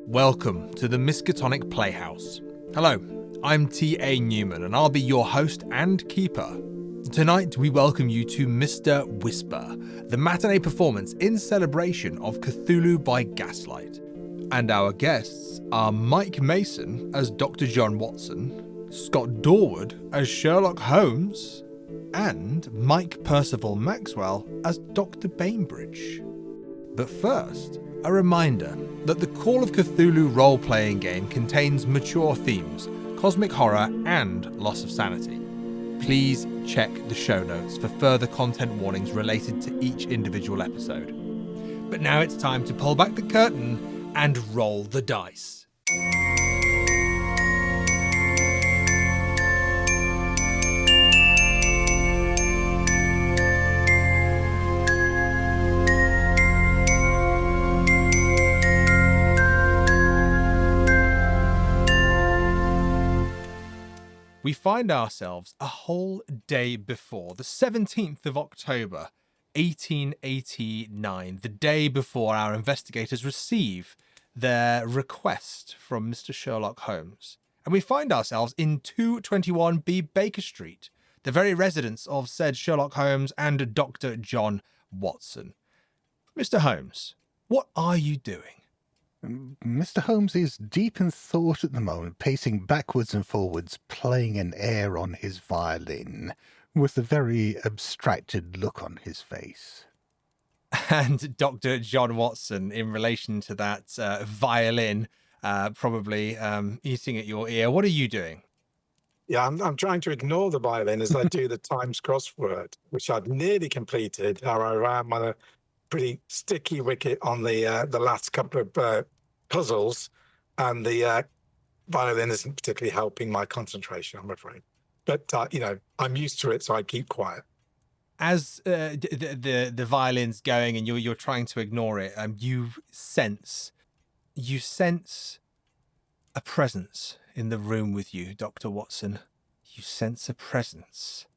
Welcome to the Miskatonic Playhouse. Hello, I'm T.A. Newman and I'll be your host and keeper. Tonight we welcome you to Mr. Whisper, the matinee performance in celebration of Cthulhu by Gaslight. And our guests are Mike Mason as Dr. John Watson, Scott Dorward as Sherlock Holmes, and Mike Percival Maxwell as Dr. Bainbridge. But first, a reminder that the Call of Cthulhu role-playing game contains mature themes, cosmic horror, and loss of sanity. Please check the show notes for further content warnings related to each individual episode. But now it's time to pull back the curtain and roll the dice. We find ourselves a whole day before, the 17th of October, 1889, the day before our investigators receive their request from Mr. Sherlock Holmes. And we find ourselves in 221B Baker Street, the very residence of said Sherlock Holmes and Dr. John Watson. Mr. Holmes, what are you doing? Mr. Holmes is deep in thought at the moment, pacing backwards and forwards, playing an air on his violin, with a very abstracted look on his face. And Dr. John Watson, in relation to that violin, probably eating at your ear, what are you doing? Yeah, I'm trying to ignore the violin as I do the Times crossword, which I've nearly completed. However, I'm on a pretty sticky wicket on the last couple of puzzles, and the violin isn't particularly helping my concentration, I'm afraid. But I'm used to it, so I keep quiet. As the violin's going and you're trying to ignore it, you sense a presence in the room with you, Dr. Watson. You sense a presence.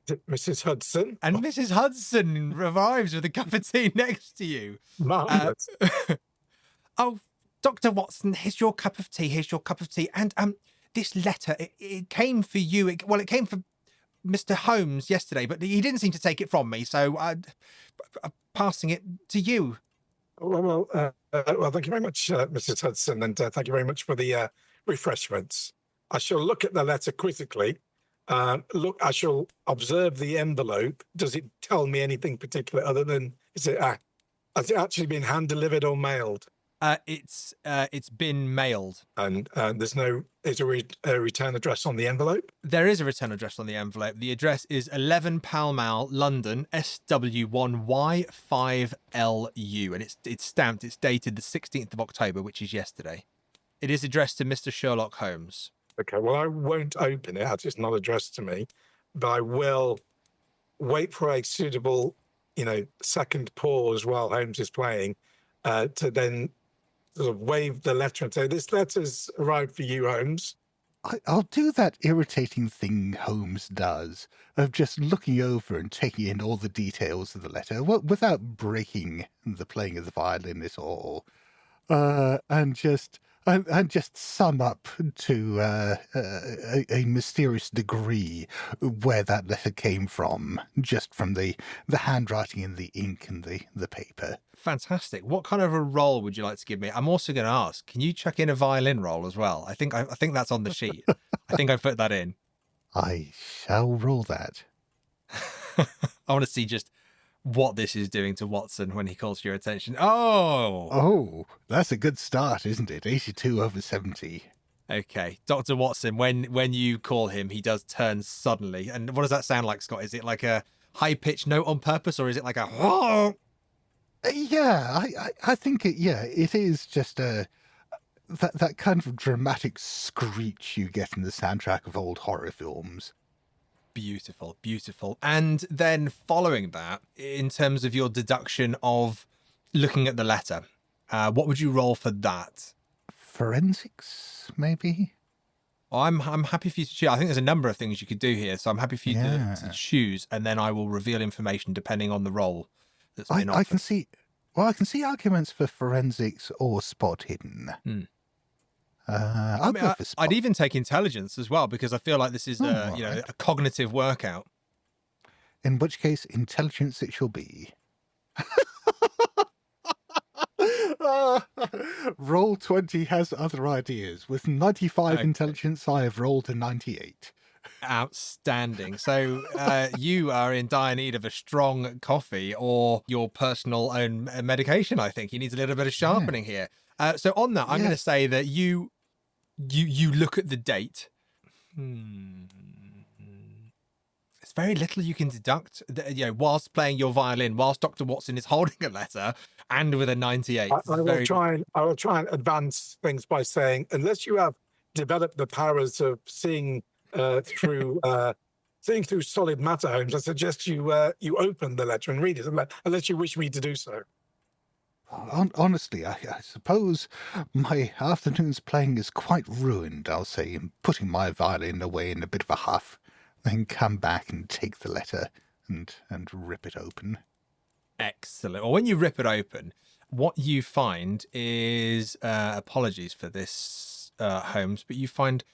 Mrs. Hudson. And Mrs. Hudson arrives with a cup of tea next to you. Marvelous. Oh, Dr. Watson, here's your cup of tea. And this letter, it came for you. It came for Mr. Holmes yesterday, but he didn't seem to take it from me, so I'm passing it to you. Well, thank you very much, Mrs. Hudson, and thank you very much for the refreshments. I shall look at the letter quizzically. I shall observe the envelope. Does it tell me anything particular other than has it actually been hand delivered or mailed? It's been mailed. And is there a return address on the envelope? There is a return address on the envelope. The address is 11 Pall Mall, London, SW1Y5LU, and it's stamped. It's dated the 16th of October, which is yesterday. It is addressed to Mr. Sherlock Holmes. Okay, well, I won't open it as it's not addressed to me, but I will wait for a suitable, second pause while Holmes is playing to then sort of wave the letter and say, this letter's arrived for you, Holmes. I'll do that irritating thing Holmes does, of just looking over and taking in all the details of the letter, without breaking the playing of the violin at all, and just sum up to a mysterious degree where that letter came from, just from the handwriting and the ink and the paper. Fantastic. What kind of a roll would you like to give me? I'm also going to ask, can you chuck in a violin roll as well? I think that's on the sheet. I think I put that in. I shall roll that. I want to see just what this is doing to Watson when he calls your attention. Oh, that's a good start, isn't it? 82 over 70. Okay, Dr. Watson, when you call him, he does turn suddenly. And what does that sound like, Scott? Is it like a high-pitched note on purpose, or is it like a whoa? Yeah, I think it is just that kind of dramatic screech you get in the soundtrack of old horror films. Beautiful, beautiful. And then following that, in terms of your deduction of looking at the letter, what would you roll for that? Forensics, maybe? Well, I'm happy for you to choose. I think there's a number of things you could do here, so I'm happy for you to choose, and then I will reveal information depending on the role that's been offered. I can see arguments for forensics or spot hidden. I'll go for spot. I'd even take intelligence as well, because I feel like this is right. a cognitive workout. In which case, intelligence it shall be. Roll 20 has other ideas. With 95 intelligence, I have rolled a 98. Outstanding. So you are in dire need of a strong coffee or your personal own medication. I think he needs a little bit of sharpening here. So on that, I'm going to say that you look at the date. It's very little you can deduct, whilst playing your violin, whilst Dr. Watson is holding a letter, and with a 98. I will try and advance things by saying, unless you have developed the powers of seeing through solid matter, Holmes, I suggest you open the letter and read it, unless you wish me to do so. Honestly, I suppose my afternoon's playing is quite ruined, I'll say, in putting my violin away in a bit of a huff, then come back and take the letter and rip it open. Excellent. Well, when you rip it open, what you find is, apologies for this, Holmes, but you find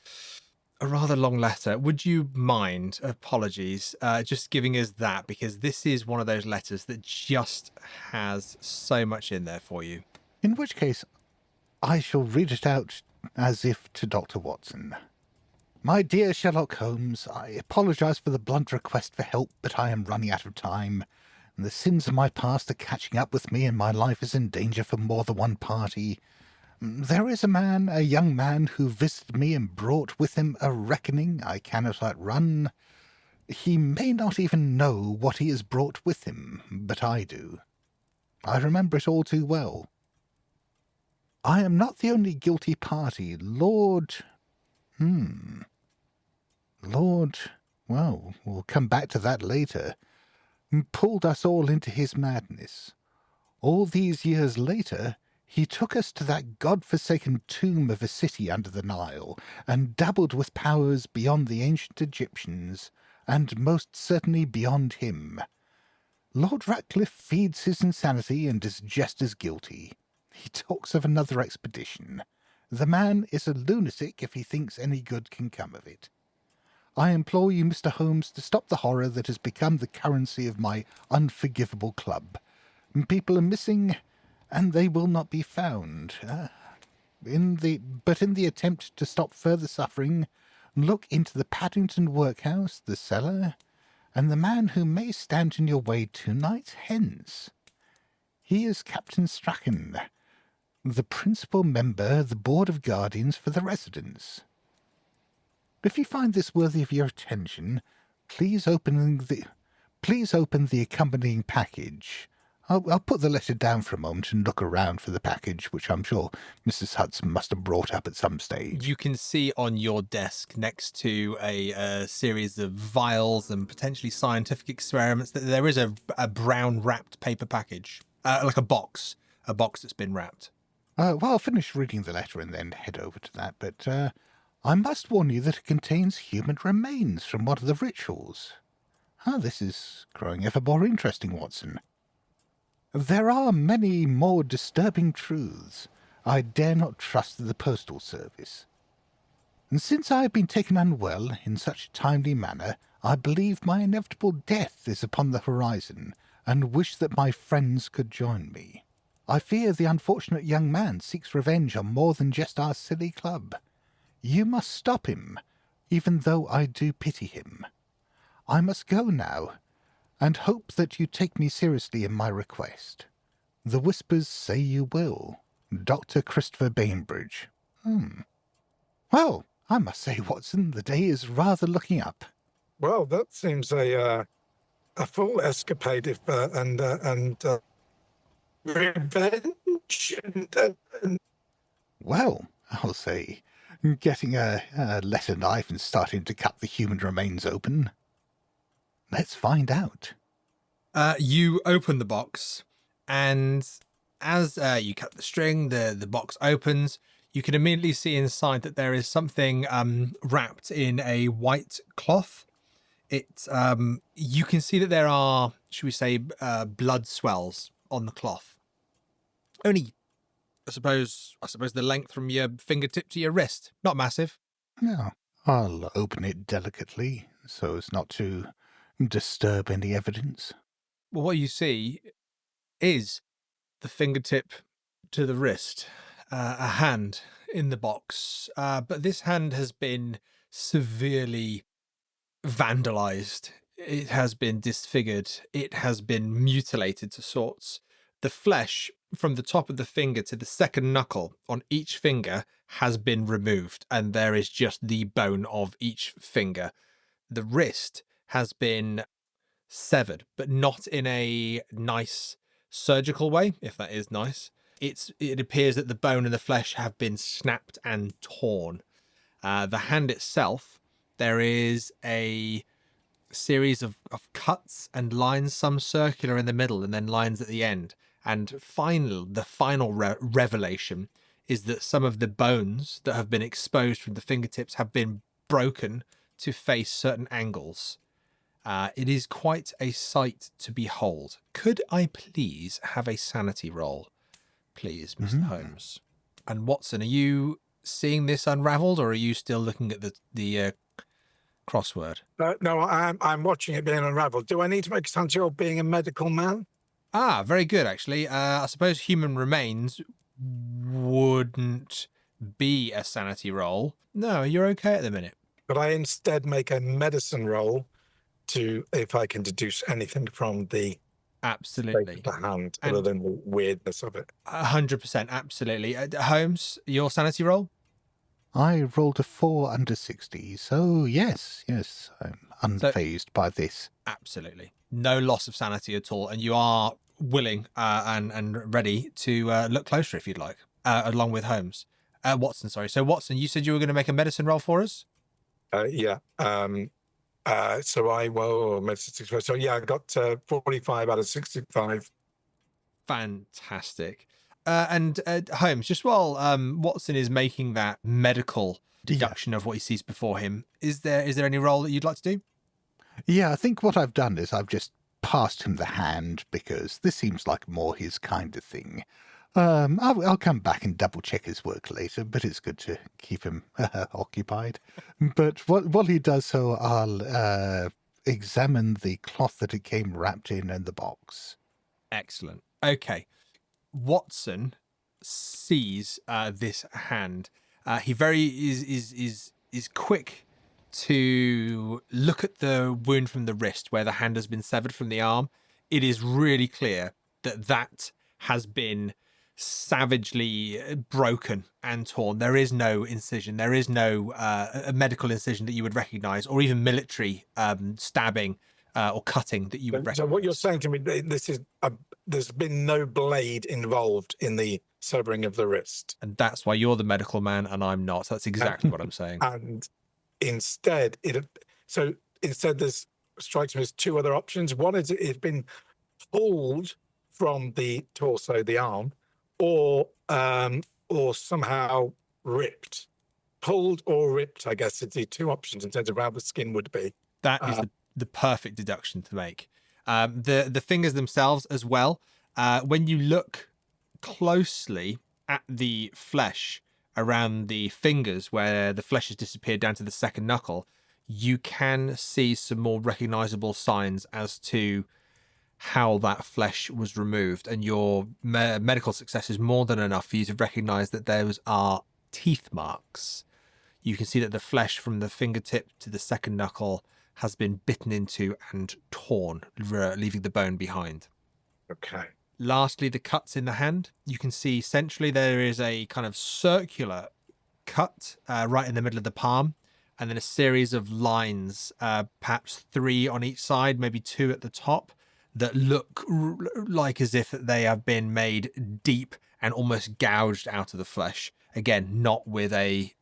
a rather long letter. Would you mind, apologies, just giving us that? Because this is one of those letters that just has so much in there for you. In which case, I shall read it out as if to Dr. Watson. My dear Sherlock Holmes, I apologize for the blunt request for help, but I am running out of time. And the sins of my past are catching up with me, and my life is in danger for more than one party. There is a young man, who visited me and brought with him a reckoning I cannot outrun. He may not even know what he has brought with him, but I do. I remember it all too well. I am not the only guilty party. Lord, well, we'll come back to that later, pulled us all into his madness. All these years later, he took us to that god-forsaken tomb of a city under the Nile, and dabbled with powers beyond the ancient Egyptians, and most certainly beyond him. Lord Ratcliffe feeds his insanity and is just as guilty. He talks of another expedition. The man is a lunatic if he thinks any good can come of it. I implore you, Mr. Holmes, to stop the horror that has become the currency of my unforgivable club. People are missing, and they will not be found. In the attempt to stop further suffering, look into the Paddington workhouse, the cellar, and the man who may stand in your way 2 nights hence. He is Captain Strachan, the principal member of the Board of Guardians for the residence. If you find this worthy of your attention, please open the accompanying package. I'll put the letter down for a moment and look around for the package, which I'm sure Mrs. Hudson must have brought up at some stage. You can see on your desk, next to a series of vials and potentially scientific experiments, that there is a brown wrapped paper package, like a box that's been wrapped. Well, I'll finish reading the letter and then head over to that, but I must warn you that it contains human remains from one of the rituals. This is growing ever more interesting, Watson. There are many more disturbing truths. I dare not trust the postal service. And since I have been taken unwell in such a timely manner, I believe my inevitable death is upon the horizon, and wish that my friends could join me. I fear the unfortunate young man seeks revenge on more than just our silly club. You must stop him, even though I do pity him. I must go now, and hope that you take me seriously in my request. The whispers say you will. Dr. Christopher Bainbridge. Well, I must say, Watson, the day is rather looking up. Well, that seems a full escapade and revenge. Well, I'll say, getting a letter knife and starting to cut the human remains open. Let's find out. You open the box, and as you cut the string, the box opens. You can immediately see inside that there is something wrapped in a white cloth. You can see that there are, should we say, blood swells on the cloth. Only I suppose the length from your fingertip to your wrist. Not massive. Yeah, I'll open it delicately so as not to disturb any evidence. Well, what you see is the fingertip to the wrist, a hand in the box. But this hand has been severely vandalized. It has been disfigured. It has been mutilated to sorts. The flesh from the top of the finger to the second knuckle on each finger has been removed, and there is just the bone of each finger. The wrist has been severed, but not in a nice surgical way, if that is nice. It appears that the bone and the flesh have been snapped and torn. The hand itself, there is a series of cuts and lines, some circular in the middle and then lines at the end. And the final revelation is that some of the bones that have been exposed from the fingertips have been broken to face certain angles. It is quite a sight to behold. Could I please have a sanity roll, please, Mr. Holmes? And Watson, are you seeing this unraveled, or are you still looking at the crossword? No, I'm watching it being unraveled. Do I need to make a sanity roll being a medical man? Very good, actually. I suppose human remains wouldn't be a sanity roll. No, you're okay at the minute. But I instead make a medicine roll to if I can deduce anything from the absolutely the hand, other than the weirdness of it. 100%, absolutely. Holmes, your sanity roll? I rolled a 4 under 60, so yes, I'm unfazed by this. Absolutely. No loss of sanity at all, and you are willing and ready to look closer if you'd like, along with Holmes. Watson, sorry. So Watson, you said you were going to make a medicine roll for us? Yeah. So I medicine 65. So yeah, I got 45 out of 65. Fantastic. And Holmes, just while Watson is making that medical deduction of what he sees before him, is there any role that you'd like to do? Yeah, I think what I've done is I've just passed him the hand because this seems like more his kind of thing. I'll come back and double check his work later, but it's good to keep him occupied. But while he does so, I'll examine the cloth that it came wrapped in and the box. Excellent. Okay. Watson sees this hand. He is quick to look at the wound from the wrist where the hand has been severed from the arm. It is really clear that has been savagely broken and torn. There is no incision. There is no a medical incision that you would recognize, or even military stabbing or cutting that you would recognize. So what you're saying to me, this is there's been no blade involved in the severing of the wrist, and that's why you're the medical man and I'm not. So that's exactly what I'm saying. And instead, there's strikes me as two other options. One is it's been pulled from the torso, the arm, or somehow ripped. Pulled or ripped, I guess, it's the two options in terms of how the skin would be. That is the perfect deduction to make. The fingers themselves as well. When you look closely at the flesh around the fingers where the flesh has disappeared down to the second knuckle, you can see some more recognizable signs as to how that flesh was removed, and your medical success is more than enough for you to recognize that those are teeth marks. You can see that the flesh from the fingertip to the second knuckle has been bitten into and torn, leaving the bone behind. Okay. Lastly, the cuts in the hand. You can see centrally there is a kind of circular cut right in the middle of the palm, and then a series of lines, perhaps 3 on each side, maybe 2 at the top, that look like as if they have been made deep and almost gouged out of the flesh. Again, not with a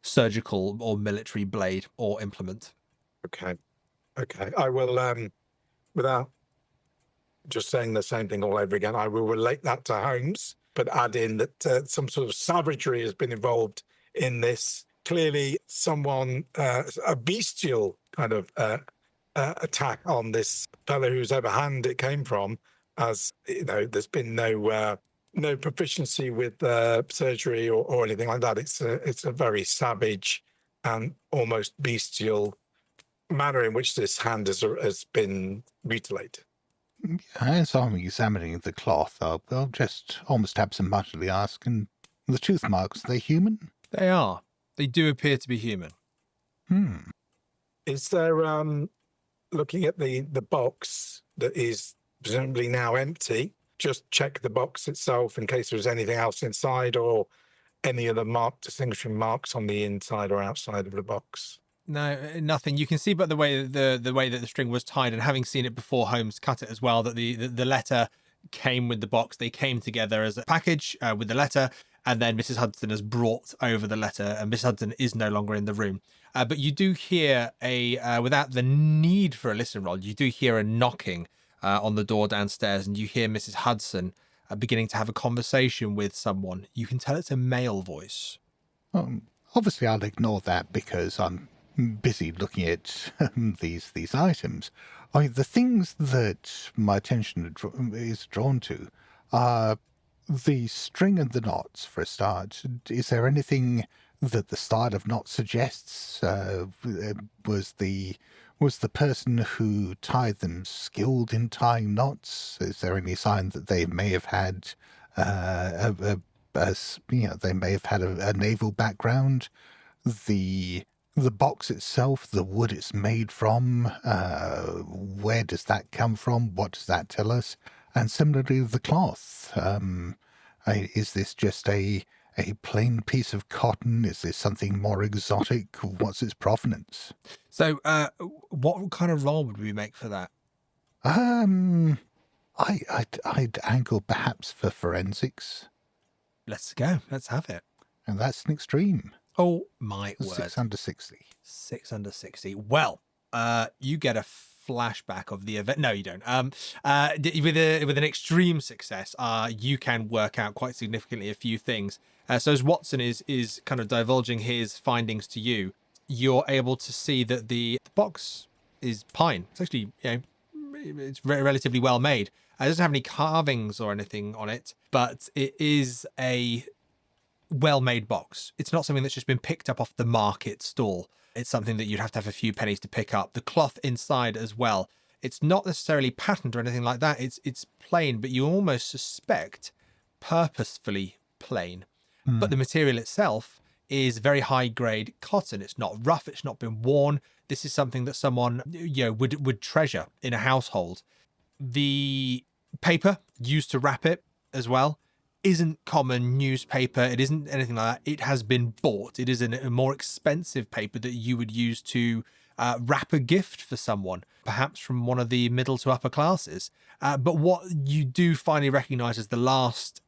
surgical or military blade or implement. Okay. I will, without just saying the same thing all over again, I will relate that to Holmes, but add in that some sort of savagery has been involved in this. Clearly, someone, a bestial kind of attack on this fellow whose ever hand it came from, as you know, there's been no no proficiency with surgery or anything like that. It's a very savage and almost bestial manner in which this hand has been mutilated. As I'm examining the cloth, I'll just almost absentmindedly ask, and the tooth marks, are they human? They are. They do appear to be human. Is there, looking at the box that is presumably now empty, just check the box itself in case there's anything else inside or any other distinguishing marks on the inside or outside of the box? No, nothing. You can see, but the way that the string was tied, and having seen it before Holmes cut it as well, that the letter came with the box. They came together as a package with the letter, and then Mrs. Hudson has brought over the letter, and Mrs. Hudson is no longer in the room. But you do hear without the need for a listen roll, you do hear a knocking on the door downstairs, and you hear Mrs. Hudson beginning to have a conversation with someone. You can tell it's a male voice. Obviously, I'll ignore that because I'm busy looking at these items. The things that my attention is drawn to are the string and the knots, for a start. Is there anything that the style of knot suggests? Was the person who tied them skilled in tying knots? Is there any sign that they may have had they may have had a naval background? The box itself, the wood it's made from, where does that come from? What does that tell us? And similarly, the cloth. Is this just a plain piece of cotton? Is this something more exotic? What's its provenance? So, what kind of roll would we make for that? I'd angle perhaps for forensics. Let's go. Let's have it. And that's an extreme. Oh my word. 6 under 60. 6 under 60. Well, you get a flashback of the event. No, you don't. With an extreme success, you can work out quite significantly a few things. So as Watson is kind of divulging his findings to you, you're able to see that the box is pine. It's actually, it's relatively well made. It doesn't have any carvings or anything on it, but it is a well-made box. It's not something that's just been picked up off the market stall. It's something that you'd have to have a few pennies to pick up. The cloth inside as well, it's not necessarily patterned or anything like that. It's plain, but you almost suspect purposefully plain. But the material itself is very high-grade cotton. It's not rough. It's not been worn. This is something that someone would treasure in a household. The paper used to wrap it as well isn't common newspaper. It isn't anything like that. It has been bought. It is a more expensive paper that you would use to wrap a gift for someone, perhaps from one of the middle to upper classes. But what you do finally recognize as the last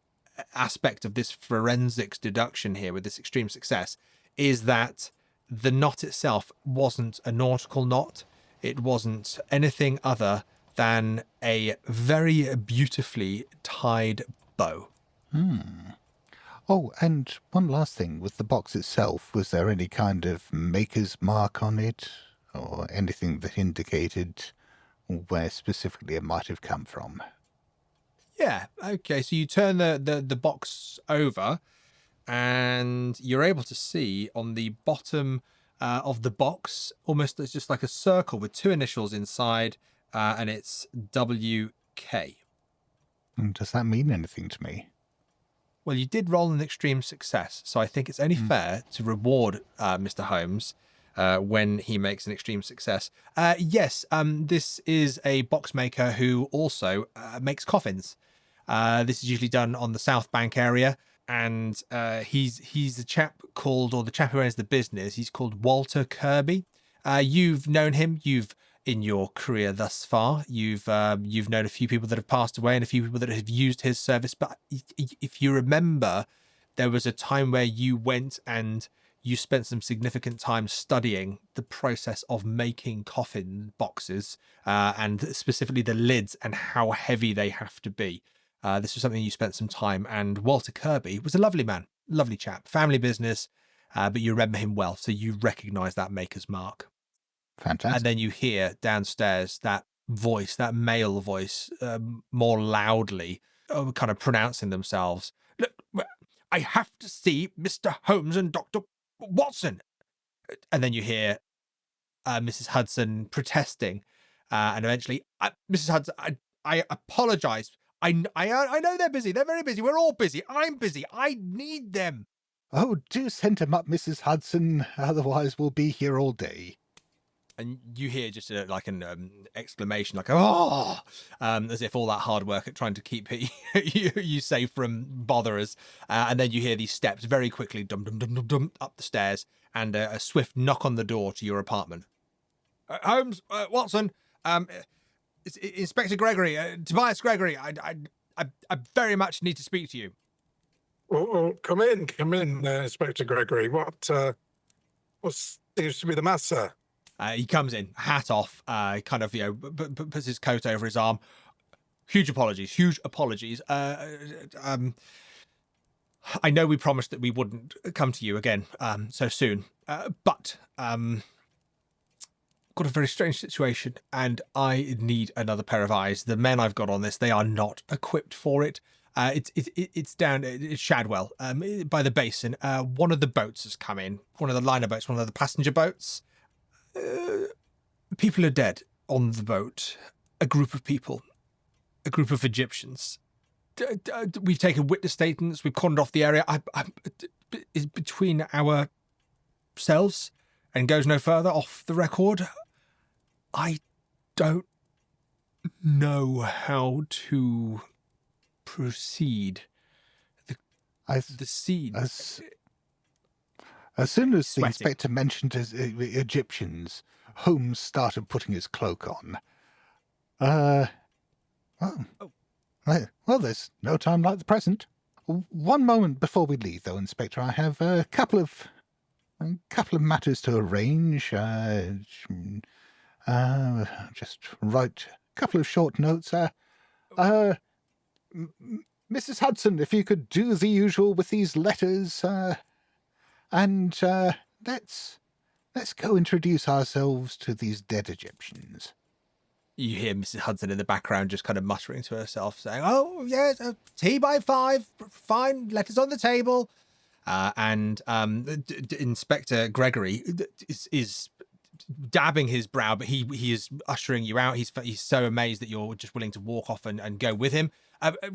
aspect of this forensics deduction here with this extreme success is that the knot itself wasn't a nautical knot. It wasn't anything other than a very beautifully tied bow. Oh, and one last thing. With the box itself, was there any kind of maker's mark on it? Or anything that indicated where specifically it might have come from? Yeah, okay. So you turn the box over and you're able to see on the bottom of the box, almost it's just like a circle with two initials inside, and it's WK. Does that mean anything to me? Well, you did roll an extreme success, so I think it's only fair to reward Mr. Holmes when he makes an extreme success. Yes, this is a box maker who also makes coffins. This is usually done on the South Bank area, and he's a chap called, or the chap who owns the business, he's called Walter Kirby. You've known him. In your career thus far, you've known a few people that have passed away and a few people that have used his service. But if you remember, there was a time where you went and you spent some significant time studying the process of making coffin boxes, and specifically the lids and how heavy they have to be. This was something you spent some time, and Walter Kirby was a lovely man, lovely chap, family business, but you remember him well, so you recognise that maker's mark. Fantastic. And then you hear downstairs that voice, that male voice, more loudly kind of pronouncing themselves. Look, I have to see Mr. Holmes and Dr. Watson. And then you hear Mrs. Hudson protesting, and eventually, Mrs. Hudson, I apologize. I know they're busy. They're very busy. We're all busy. I'm busy. I need them. Oh, do send him up, Mrs. Hudson. Otherwise, we'll be here all day. And you hear just like an exclamation, like, oh, as if all that hard work at trying to keep you safe from botherers. And then you hear these steps very quickly, dum, dum, dum, dum, dum, up the stairs, and a swift knock on the door to your apartment. Holmes, Watson, it's Inspector Gregory, Tobias Gregory. I very much need to speak to you. Oh, come in, Inspector Gregory. What seems to be the matter? He comes in, hat off, kind of, puts his coat over his arm. Huge apologies. I know we promised that we wouldn't come to you again so soon, but got a very strange situation, and I need another pair of eyes. The men I've got on this, they are not equipped for it. It's down at Shadwell, by the basin. One of the boats has come in, one of the liner boats, one of the passenger boats. People are dead on the boat. A group of people, a group of Egyptians. We've taken witness statements. We've cordoned off the area. Is between ourselves and goes no further off the record. I don't know how to proceed. The scene. As soon as Sweating. the inspector mentioned Egyptians, Holmes started putting his cloak on. Well, there's no time like the present. One moment before we leave, though, Inspector, I have a couple of matters to arrange. Just write a couple of short notes. Mrs. Hudson, if you could do the usual with these letters, and let's go introduce ourselves to these dead Egyptians. You hear Mrs. Hudson in the background just kind of muttering to herself, saying, oh, yes, tea by 5, fine, letters on the table. And Inspector Gregory is dabbing his brow, but he is ushering you out. He's so amazed that you're just willing to walk off and go with him.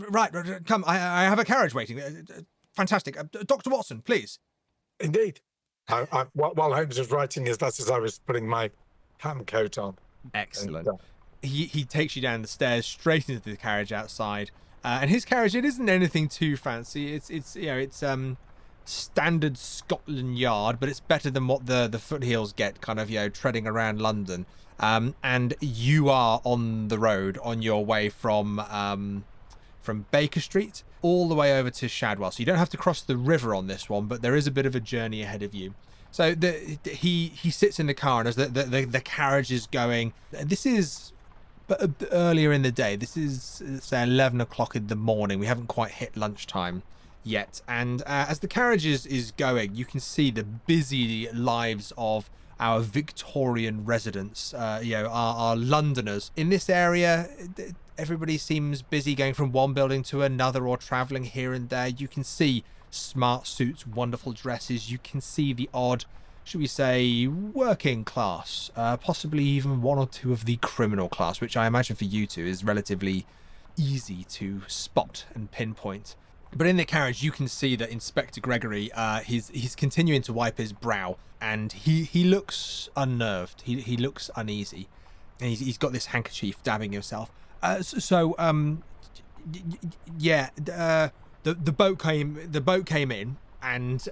Right, come, I have a carriage waiting. Fantastic. Dr. Watson, please. Indeed. While Holmes was writing his letters, I was putting my ham coat on. Excellent. He takes you down the stairs straight into the carriage outside, and his carriage, it isn't anything too fancy. It's standard Scotland Yard, but it's better than what the foothills get, kind of treading around London. And you are on the road on your way from Baker Street all the way over to Shadwell. So you don't have to cross the river on this one, but there is a bit of a journey ahead of you. So he sits in the car, and as the carriage is going, this is earlier in the day. This is, say, 11 o'clock in the morning. We haven't quite hit lunchtime yet. And as the carriage is going, you can see the busy lives of our Victorian residents, our Londoners. In this area, everybody seems busy going from one building to another or travelling here and there. You can see smart suits, wonderful dresses. You can see the odd, should we say, working class, possibly even one or two of the criminal class, which I imagine for you two is relatively easy to spot and pinpoint. But in the carriage, you can see that Inspector Gregory, he's continuing to wipe his brow, and he looks unnerved. He looks uneasy, and he's got this handkerchief dabbing himself. The boat came in, and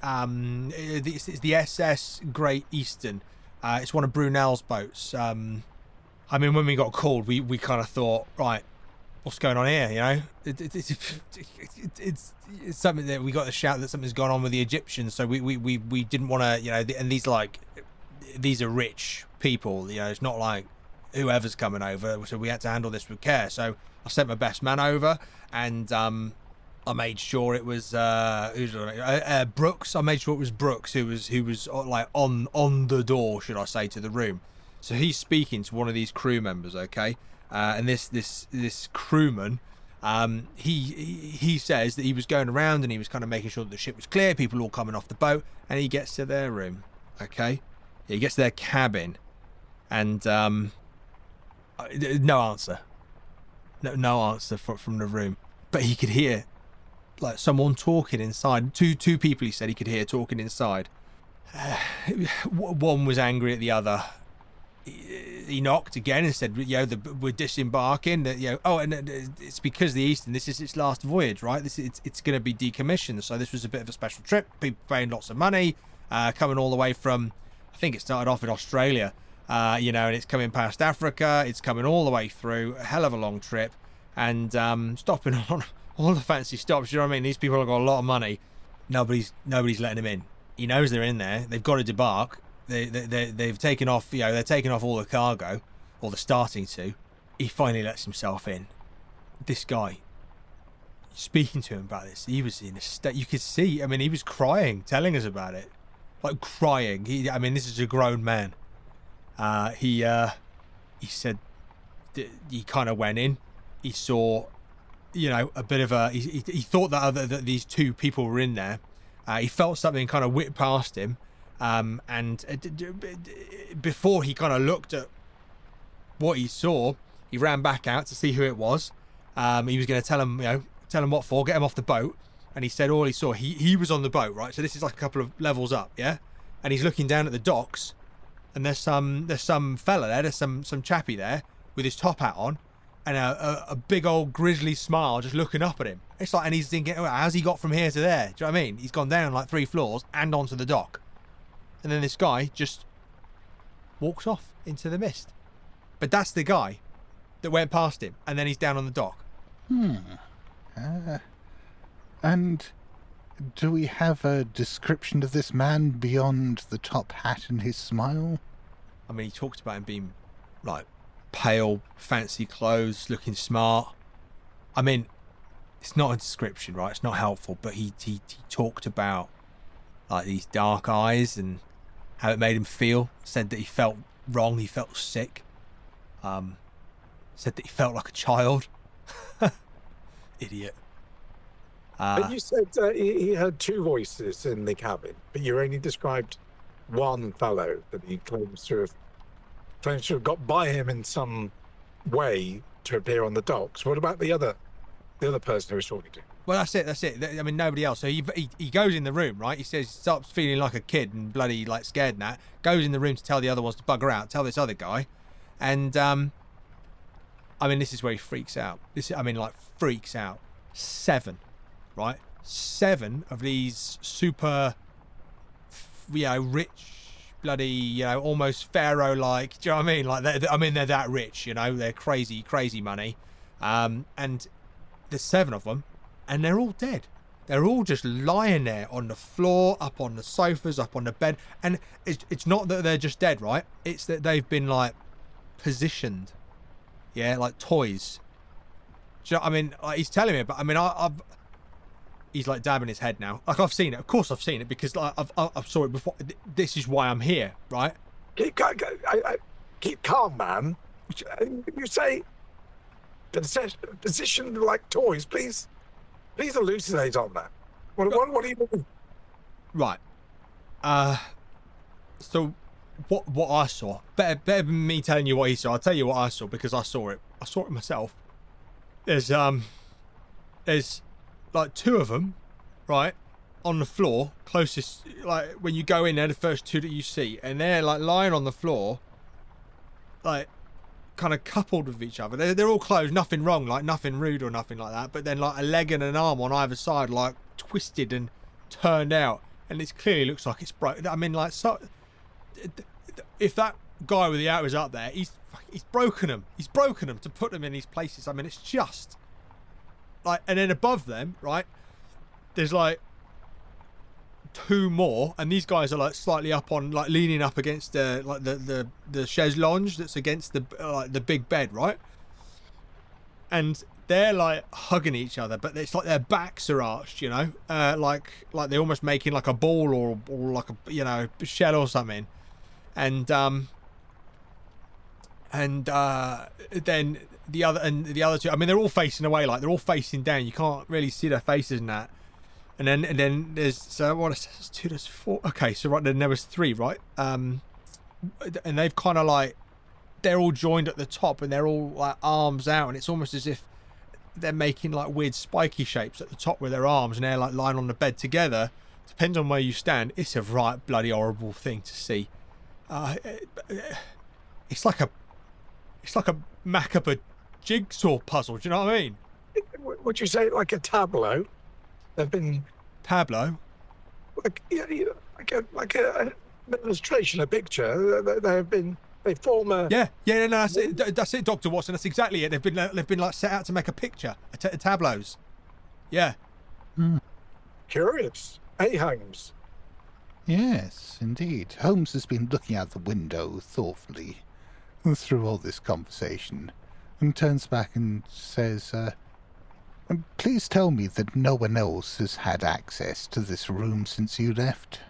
it's the SS Great Eastern. It's one of Brunel's boats. When we got called, we kind of thought, right, what's going on here? It's something that we got a shout that something's gone on with the Egyptians. So we didn't want to, and these are rich people. It's not like whoever's coming over. So we had to handle this with care. So I sent my best man over, and I made sure it was Brooks. I made sure it was Brooks who was like on the door, should I say, to the room. So he's speaking to one of these crew members, okay? And this crewman, He says that he was going around and he was kind of making sure that the ship was clear, people all coming off the boat, and he gets to their room. Okay, he gets to their cabin, and no answer. No answer from the room, but he could hear like someone talking inside. Two people, he said he could hear talking inside. One was angry at the other. He knocked again and said, we're disembarking. And it's because the Eastern, this is its last voyage, right? It's going to be decommissioned. So this was a bit of a special trip. People paying lots of money, coming all the way from, I think it started off in Australia, and it's coming past Africa. It's coming all the way through, a hell of a long trip, and stopping on all the fancy stops. You know what I mean? These people have got a lot of money. Nobody's letting them in. He knows they're in there. They've got to debark. They've taken off. They're taking off all the cargo, or they're starting to. He finally lets himself in. This guy, speaking to him about this, he was in a state. You could see. I mean, he was crying, telling us about it, like crying. This is a grown man. He said he kind of went in. He saw, a bit of a. He thought that these two people were in there. He felt something kind of whip past him, and before he kind of looked at what he saw, he ran back out to see who it was. He was going to tell him what for, get him off the boat. And he said all he saw, he was on the boat, right? So this is like a couple of levels up, yeah. And he's looking down at the docks, and there's some fella there, there's some chappie there with his top hat on, and a big old grisly smile just looking up at him. It's like, and he's thinking, how's he got from here to there? Do you know what I mean? He's gone down like 3 floors and onto the dock. And then this guy just walks off into the mist. But that's the guy that went past him, and then he's down on the dock. And do we have a description of this man beyond the top hat and his smile? I mean, he talked about him being like pale, fancy clothes, looking smart. I mean, it's not a description, right? It's not helpful, but he talked about like these dark eyes and how it made him feel. Said that he felt wrong, he felt sick. Said that he felt like a child. Idiot. But you said he heard 2 voices in the cabin, but you only described one fellow that he claims to have got by him in some way to appear on the docks. What about the other person who was talking to him? Well, that's it. I mean, nobody else. So he goes in the room, right? He says, starts feeling like a kid and bloody like scared and that. Goes in the room to tell the other ones to bugger out. Tell this other guy, and this is where he freaks out. Freaks out. 7, right? 7 of these super, rich, bloody, almost pharaoh-like. Do you know what I mean? Like, they're that rich. They're crazy money. And there's 7 of them, and they're all dead. They're all just lying there on the floor, up on the sofas, up on the bed. And it's not that they're just dead, right? It's that they've been like positioned, like toys. Do you know what I mean? Like, he's telling me, but he's like dabbing his head now. Like, I've seen it. Of course, I've seen it because like, I've saw it before. This is why I'm here, right? Keep calm, man. You say positioned like toys. Please elucidate on that. What do you mean? Right. So what I saw, better than me telling you what he saw. I'll tell you what I saw because I saw it. I saw it myself. There's like 2 of them, right, on the floor, closest, like when you go in there, the first 2 that you see, and they're like lying on the floor, like kind of coupled with each other. They're all closed, nothing wrong, like nothing rude or nothing like that, but then like a leg and an arm on either side, like twisted and turned out, and it clearly looks like it's broke. I mean, like, so if that guy with the arrows up there, he's broken them. He's broken them to put them in these places. I mean, it's just like, and then above them, right, there's like 2 more, and these guys are like slightly up on, like leaning up against the chaise lounge that's against the big bed, right? And they're like hugging each other, but it's like their backs are arched, like they're almost making like a ball or like a shell or something. And then the other two. I mean, they're all facing away, like they're all facing down. You can't really see their faces and that. And then there's there's 2, there's 4. Okay, so right then there was 3, right? And they've kind of like they're all joined at the top and they're all like arms out, and it's almost as if they're making like weird spiky shapes at the top with their arms, and they're like lying on the bed together. Depends on where you stand. It's a right bloody horrible thing to see. It's like a macabre jigsaw puzzle. Do you know what I mean? Would you say like a tableau? They've been Tableau. like an illustration, a picture. They form a Yeah, no, that's it, Dr. Watson. That's exactly it. They've been like set out to make a picture, tableaus. Yeah. Curious. Hey, Holmes. Yes, indeed. Holmes has been looking out the window thoughtfully through all this conversation and turns back and says, please tell me that no one else has had access to this room since you left.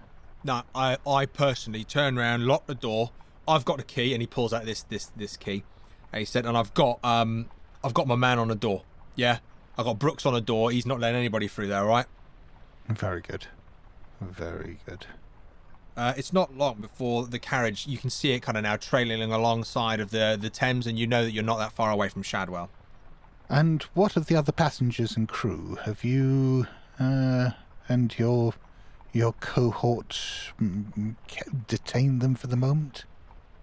No, I personally turn around, lock the door. I've got the key, and he pulls out this key. And he said, and I've got my man on the door. Yeah, I've got Brooks on the door. He's not letting anybody through there. All right. Very good. Very good. It's not long before the carriage. You can see it kind of now trailing alongside of the Thames, and you know that you're not that far away from Shadwell. And what of the other passengers and crew? Have you and your cohort detained them for the moment?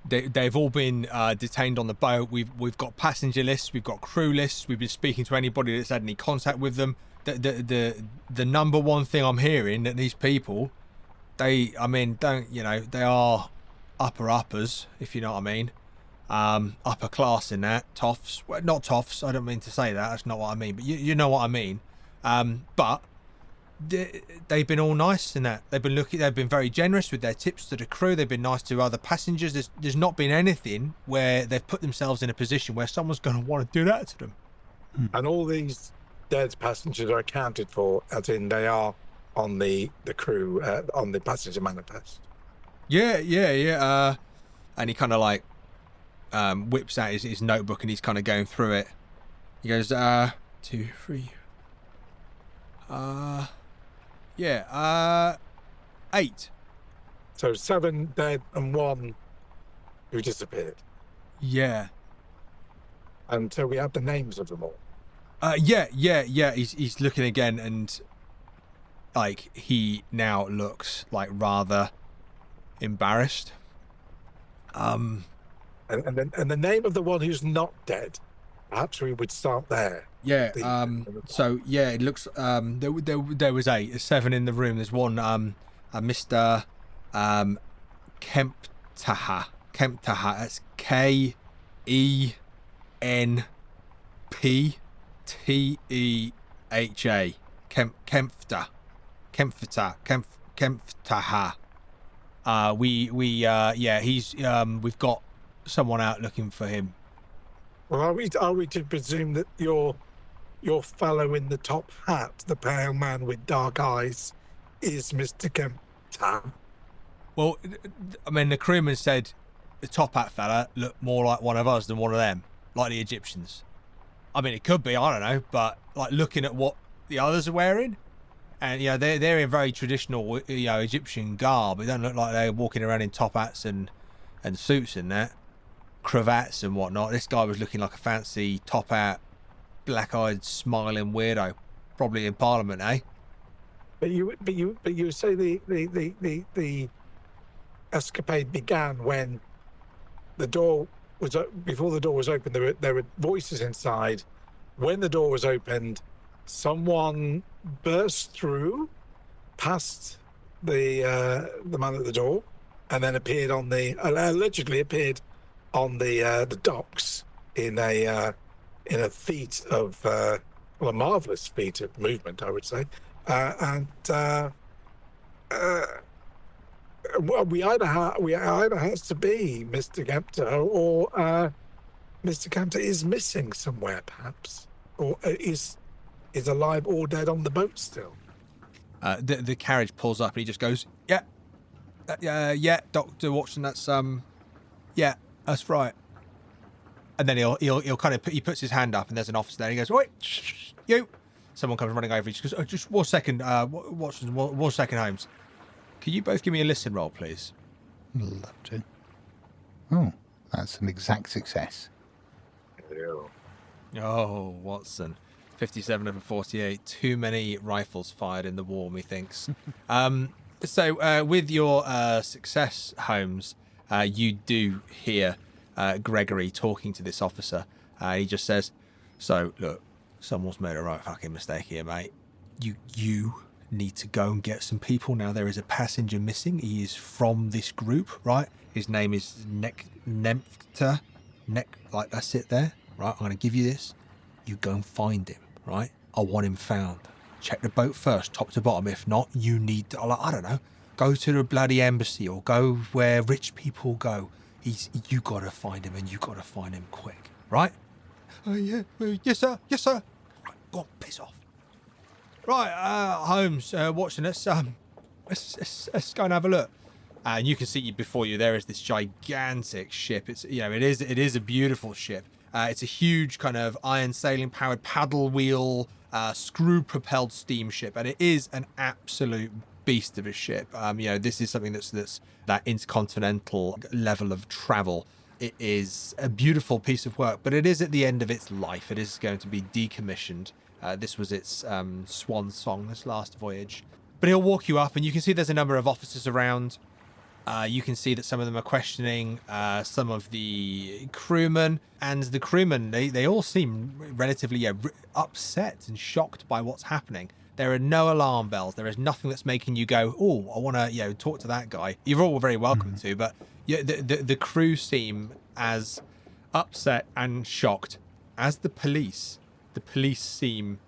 They've all been detained on the boat. We've got passenger lists, we've got crew lists. We've been speaking to anybody that's had any contact with them. The number one thing I'm hearing that these people, they are uppers, if you know what I mean. Upper class in that, toffs. Well, not toffs, I don't mean to say that, that's not what I mean, but you know what I mean. But they've been all nice in that. They've been very generous with their tips to the crew. They've been nice to other passengers. There's not been anything where they've put themselves in a position where someone's going to want to do that to them. And all these dead passengers are accounted for, as in they are on the crew, on the passenger manifest. Yeah. And he kind of like whips out his notebook and he's kind of going through it. He goes, 2, 3. 8. So 7 dead and 1 who disappeared. Yeah. And so we have the names of them all. Yeah. He's looking again, and like he now looks like rather embarrassed. And the name of the one who's not dead. Perhaps we would start there. Yeah. So yeah, it looks. There was 8, 7 in the room. There's one. Mr. Kemptaha. That's KENPTEHA. Kemptaha. We've got someone out looking for him. Well, are we to presume that your fellow in the top hat, the pale man with dark eyes, is Mr. Kempta? Well, I mean, the crewman said the top hat fella looked more like one of us than one of them, like the Egyptians. I mean, it could be, I don't know, but like looking at what the others are wearing, and they're in very traditional Egyptian garb. It doesn't look like they're walking around in top hats and suits and that, cravats and whatnot. This guy was looking like a fancy top hat, black-eyed, smiling weirdo, probably in Parliament, eh? But you say the escapade began when the door was before the door was opened. There were voices inside. When the door was opened, someone burst through, past the man at the door, and then allegedly appeared on the docks in a feat of a marvelous feat of movement, I would say, we either has to be Mr. Kempter or Mr. Kempter is missing somewhere, perhaps, or is alive or dead on the boat still. The carriage pulls up and he just goes, yeah, Dr. Watson, that's right. And then he'll kind of he puts his hand up, and there's an officer there. And he goes, "Oi, you!" Someone comes running over. He just goes, "Oh, just 1 second, Watson, 1 second, Holmes. Can you both give me a listen roll, please?" Love to. Oh, that's an exact success. Oh, Watson. 57 over 48. Too many rifles fired in the war, methinks. So with your success, Holmes, you do hear Gregory talking to this officer. He just says, "So, look, someone's made a right fucking mistake here, mate. You need to go and get some people. Now, there is a passenger missing. He is from this group, right? His name is Nempter. Like, that's it there, right? I'm going to give you this. You go and find him, right? I want him found. Check the boat first, top to bottom. If not, you need to, I don't know, go to the bloody embassy or go where rich people go. You got to find him, and you got to find him quick, right?" "Oh, yeah. Yes, sir. Yes, sir." "Right, go on, piss off." "Right, Holmes, Watson, let's go and have a look." And you can see before you there is this gigantic ship. It's it is a beautiful ship. It's a huge kind of iron sailing powered paddle wheel screw propelled steamship, and it is an absolute beast of a ship. This is something that's that intercontinental level of travel. It is a beautiful piece of work, but it is at the end of its life. It is going to be decommissioned. This was its swan song, this last voyage. But he'll walk you up, and you can see there's a number of officers around. You can see that some of them are questioning some of the crewmen, and the crewmen, they all seem relatively upset and shocked by what's happening. There are no alarm bells. There is nothing that's making you go, "Oh, I want to talk to that guy." You're all very welcome to, but the crew seem as upset and shocked as the police. The police seem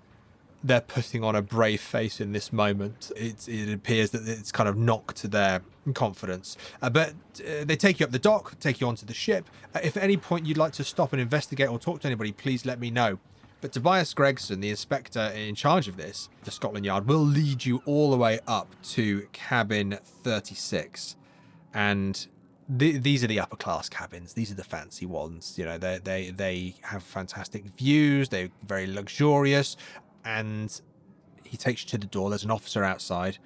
they're putting on a brave face in this moment. It appears that it's kind of knocked their confidence. But they take you up the dock, take you onto the ship. If at any point you'd like to stop and investigate or talk to anybody, please let me know. But Tobias Gregson, the inspector in charge of this, the Scotland Yard, will lead you all the way up to cabin 36. And these are the upper class cabins. These are the fancy ones. They have fantastic views. They're very luxurious. And he takes you to the door. There's an officer outside.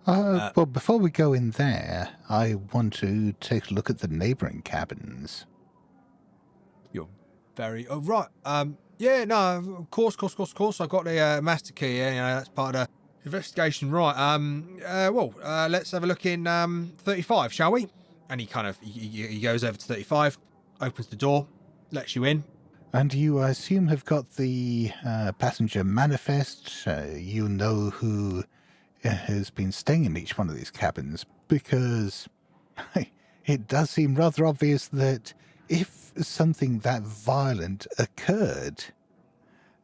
Well, before we go in there, I want to take a look at the neighbouring cabins. You're very... Oh, right. Yeah, no, of course. I've got the master key here. That's part of the investigation. Right. Let's have a look in 35, shall we? And he kind of... He goes over to 35, opens the door, lets you in. And you, I assume, have got the passenger manifest. You know who has been staying in each one of these cabins, because it does seem rather obvious that if something that violent occurred,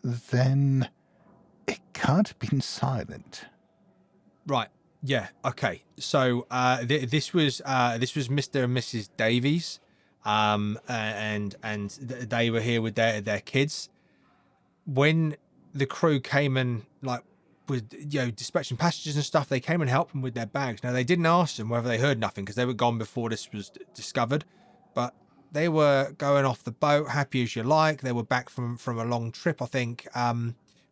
then it can't have been silent. Right. Yeah. Okay. So this was Mr. and Mrs. Davies. And they were here with their kids. When the crew came and with dispatching passengers and stuff, they came and helped them with their bags. Now they didn't ask them whether they heard nothing because they were gone before this was discovered, but they were going off the boat happy as you like. They were back from a long trip. I think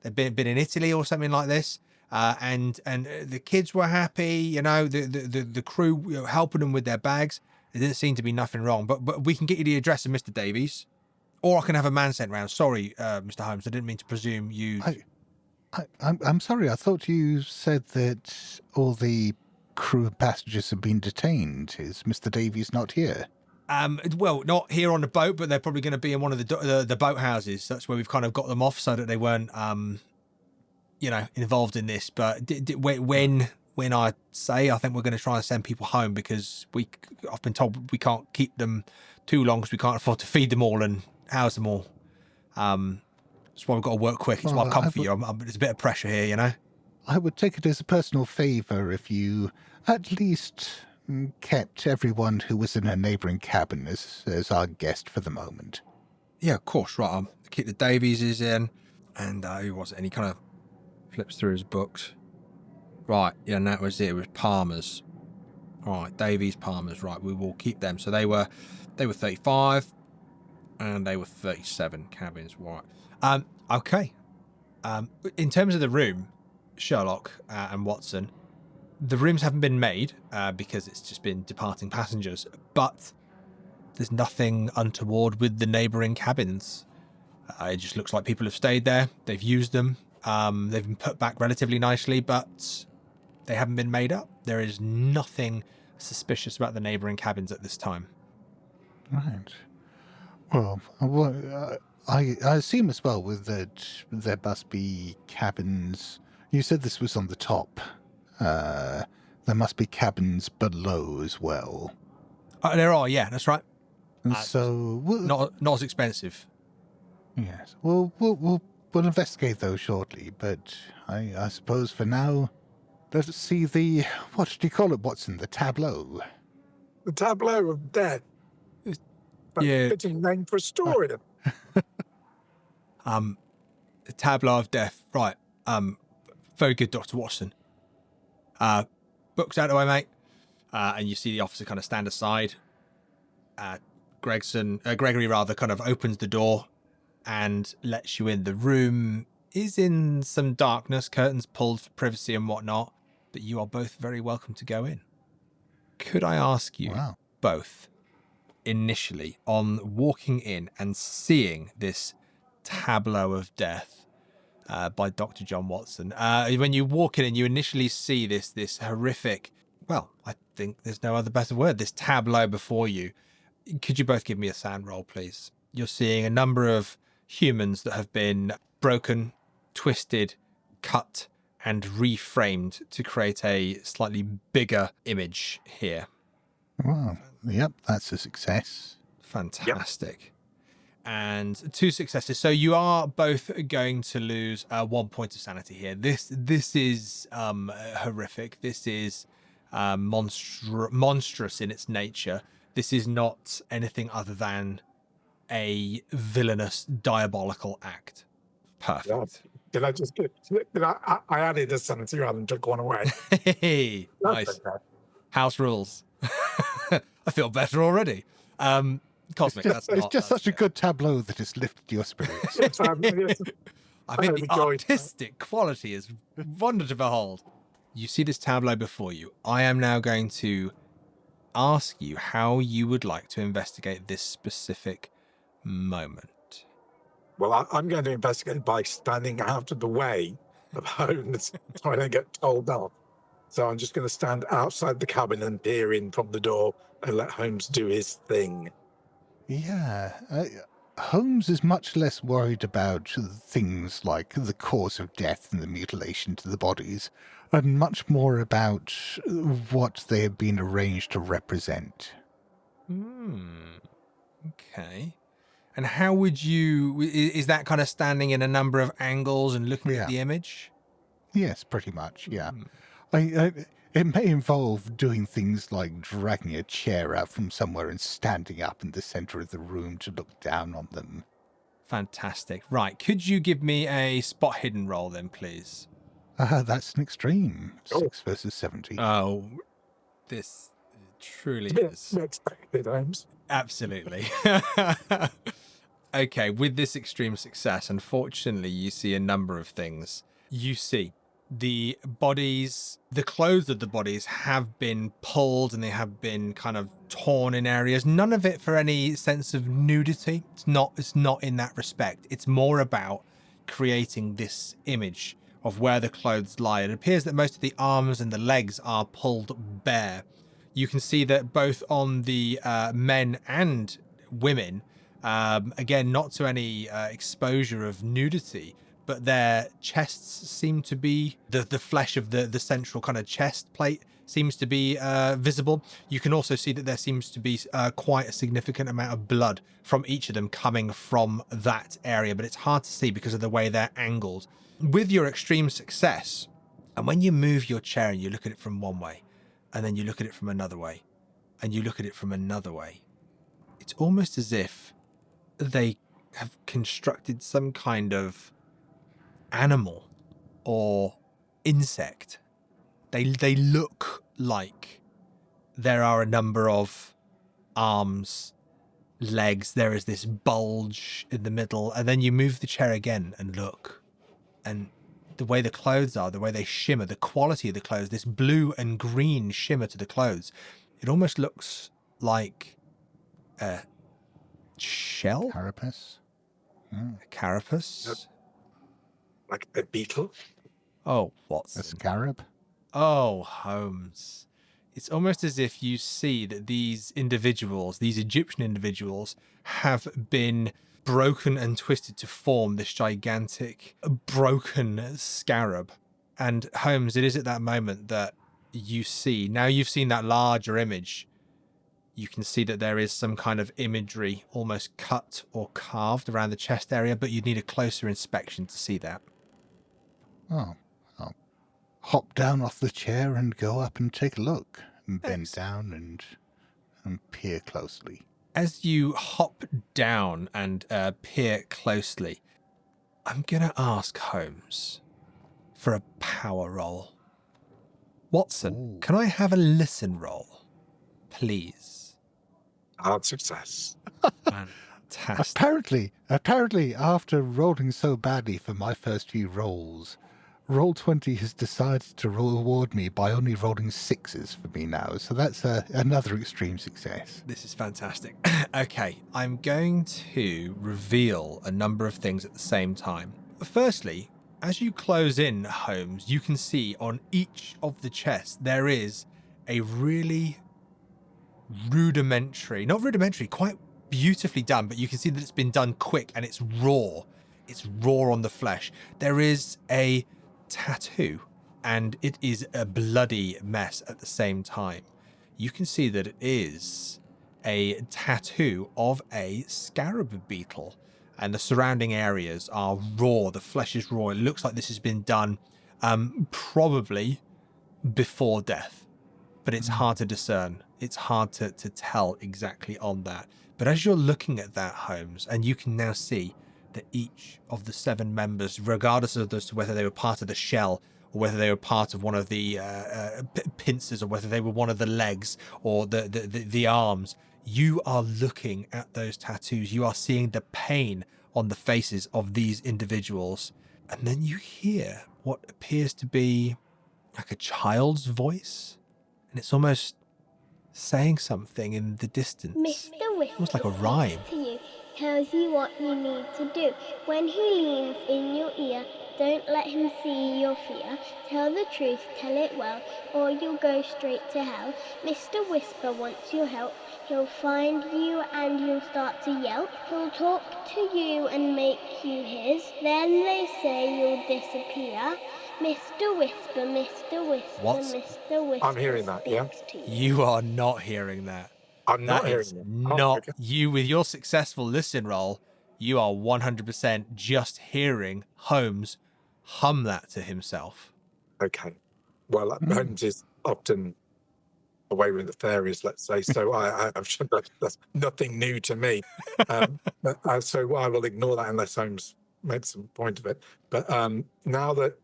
they'd been in Italy or something like this. And the kids were happy. The crew helping them with their bags. There didn't seem to be nothing wrong, but we can get you the address of Mr. Davies, or I can have a man sent round. Sorry, Mr. Holmes, I didn't mean to presume you. I'm sorry. I thought you said that all the crew and passengers have been detained. Is Mr. Davies not here? Well, not here on the boat, but they're probably going to be in one of the boat houses. That's where we've kind of got them off so that they weren't, involved in this. But when I say, I think we're going to try and send people home because I've been told we can't keep them too long because we can't afford to feed them all and house them all. That's why we've got to work quick. It's why I've come for you. There's a bit of pressure here, I would take it as a personal favour if you at least kept everyone who was in a neighbouring cabin as our guest for the moment. Yeah, of course. Right, I'll keep the Davieses in. And who was it? And he kind of flips through his books. Right, yeah, and that was it. It was Palmer's. All right, Davies, Palmer's. Right, we will keep them. So they were 35. And they were 37 cabins. Right. Okay. In terms of the room, Sherlock and Watson, the rooms haven't been made because it's just been departing passengers, but there's nothing untoward with the neighbouring cabins. It just looks like people have stayed there. They've used them. They've been put back relatively nicely, but they haven't been made up. There is nothing suspicious about the neighbouring cabins at this time. Right. Well, I assume as well with that there must be cabins. You said this was on the top. There must be cabins below as well. There are, yeah, that's right. And so not as expensive. Yes. Well, we'll investigate those shortly. But I suppose for now, let's see the what do you call it, Watson? The tableau. The tableau of death. Yeah. Fitting name for a story. The tableau of death. Right. Very good, Dr. Watson. Books out of the way, mate. And you see the officer kind of stand aside. Gregory rather kind of opens the door and lets you in. The room is in some darkness, curtains pulled for privacy and whatnot, but you are both very welcome to go in. Could I ask you both initially on walking in and seeing this tableau of death by Dr. John Watson, when you walk in and you initially see this horrific, well, I think there's no other better word, this tableau before you, could you both give me a sound roll, please? You're seeing a number of humans that have been broken, twisted, cut, and reframed to create a slightly bigger image here. Well, yep, that's a success. Fantastic. Yep. And 2 successes. So you are both going to lose 1 point of sanity here. This is horrific. This is monstrous in its nature. This is not anything other than a villainous, diabolical act. Perfect. Yeah. Did I just get? I added a sanity rather than took one away. Hey, nice. Okay. House rules. I feel better already. Cosmic. It's just such a good tableau that has lifted your spirits. I mean, the artistic quality is wonder to behold. You see this tableau before you. I am now going to ask you how you would like to investigate this specific moment. Well, I'm going to investigate by standing out of the way of Holmes so I don't get told off. So I'm just going to stand outside the cabin and peer in from the door and let Holmes do his thing. Yeah, Holmes is much less worried about things like the cause of death and the mutilation to the bodies, and much more about what they have been arranged to represent. Okay. And how would you... Is that kind of standing in a number of angles and looking at the image? Yes, pretty much, yeah. It may involve doing things like dragging a chair out from somewhere and standing up in the center of the room to look down on them. Fantastic. Right, could you give me a spot hidden roll then, please? That's an extreme. 6 versus 70. Oh, this truly is. Expected, Holmes. Absolutely. Okay, with this extreme success, unfortunately, you see a number of things. You see the bodies, the clothes of the bodies have been pulled and they have been kind of torn in areas. None of it for any sense of nudity. It's not in that respect. It's more about creating this image of where the clothes lie. It appears that most of the arms and the legs are pulled bare. You can see that both on the men and women, again, not to any exposure of nudity, but their chests seem to be, the flesh of the central kind of chest plate seems to be visible. You can also see that there seems to be quite a significant amount of blood from each of them coming from that area, but it's hard to see because of the way they're angled. With your extreme success, and when you move your chair and you look at it from one way, and then you look at it from another way, and you look at it from another way, it's almost as if they have constructed some kind of animal or insect. They look like there are a number of arms legs. There is this bulge in the middle, and then you move the chair again and look. And the way the clothes are, the way they shimmer, the quality of the clothes, this blue and green shimmer to the clothes, it almost looks like a shell? Carapace? A carapace? Like a beetle? Oh, what's A scarab? Oh, Holmes. It's almost as if you see that these individuals, these Egyptian individuals, have been broken and twisted to form this gigantic, broken scarab. And Holmes, it is at that moment that you see, now you've seen that larger image, you can see that there is some kind of imagery almost cut or carved around the chest area, but you'd need a closer inspection to see that. Oh, I'll hop down off the chair and go up and take a look. And bend Excellent. down and peer closely. As you hop down and peer closely, I'm going to ask Holmes for a power roll. Watson, Ooh. can I have a listen roll, please? Hard success. Fantastic. Apparently, after rolling so badly for my first few rolls, Roll20 has decided to reward me by only rolling 6s for me now. So that's another extreme success. This is fantastic. Okay, I'm going to reveal a number of things at the same time. Firstly, as you close in, Holmes, you can see on each of the chests there is a really quite beautifully done, but you can see that it's been done quick and it's raw. It's raw on the flesh. There is a tattoo, and it is a bloody mess at the same time. You can see that it is a tattoo of a scarab beetle, and the surrounding areas are raw. The flesh is raw. It looks like this has been done probably before death, but it's hard to discern. It's hard to tell exactly on that. But as you're looking at that, Holmes, and you can now see that each of the 7 members, regardless of as to whether they were part of the shell or whether they were part of one of the pincers or whether they were one of the legs or the arms, you are looking at those tattoos. You are seeing the pain on the faces of these individuals. And then you hear what appears to be like a child's voice. And it's almost saying something in the distance. Mr. Whisper Almost like a rhyme. to you, tells you what you need to do. When he leans in your ear, don't let him see your fear. Tell the truth, tell it well, or you'll go straight to hell. Mr. Whisper wants your help. He'll find you and you'll start to yelp. He'll talk to you and make you his. Then they say you'll disappear. Mr. Whisper, Mr. Whisper, What? Mr. Whisper. I'm hearing that, yeah? speaks to you. You are not hearing that. I'm not That hearing is it. not Okay. you with your successful listen roll. You are 100% just hearing Holmes hum that to himself. Okay. Well, Holmes is often away with the fairies, let's say. So I'm sure that's nothing new to me. So I will ignore that unless Holmes makes some point of it. But now that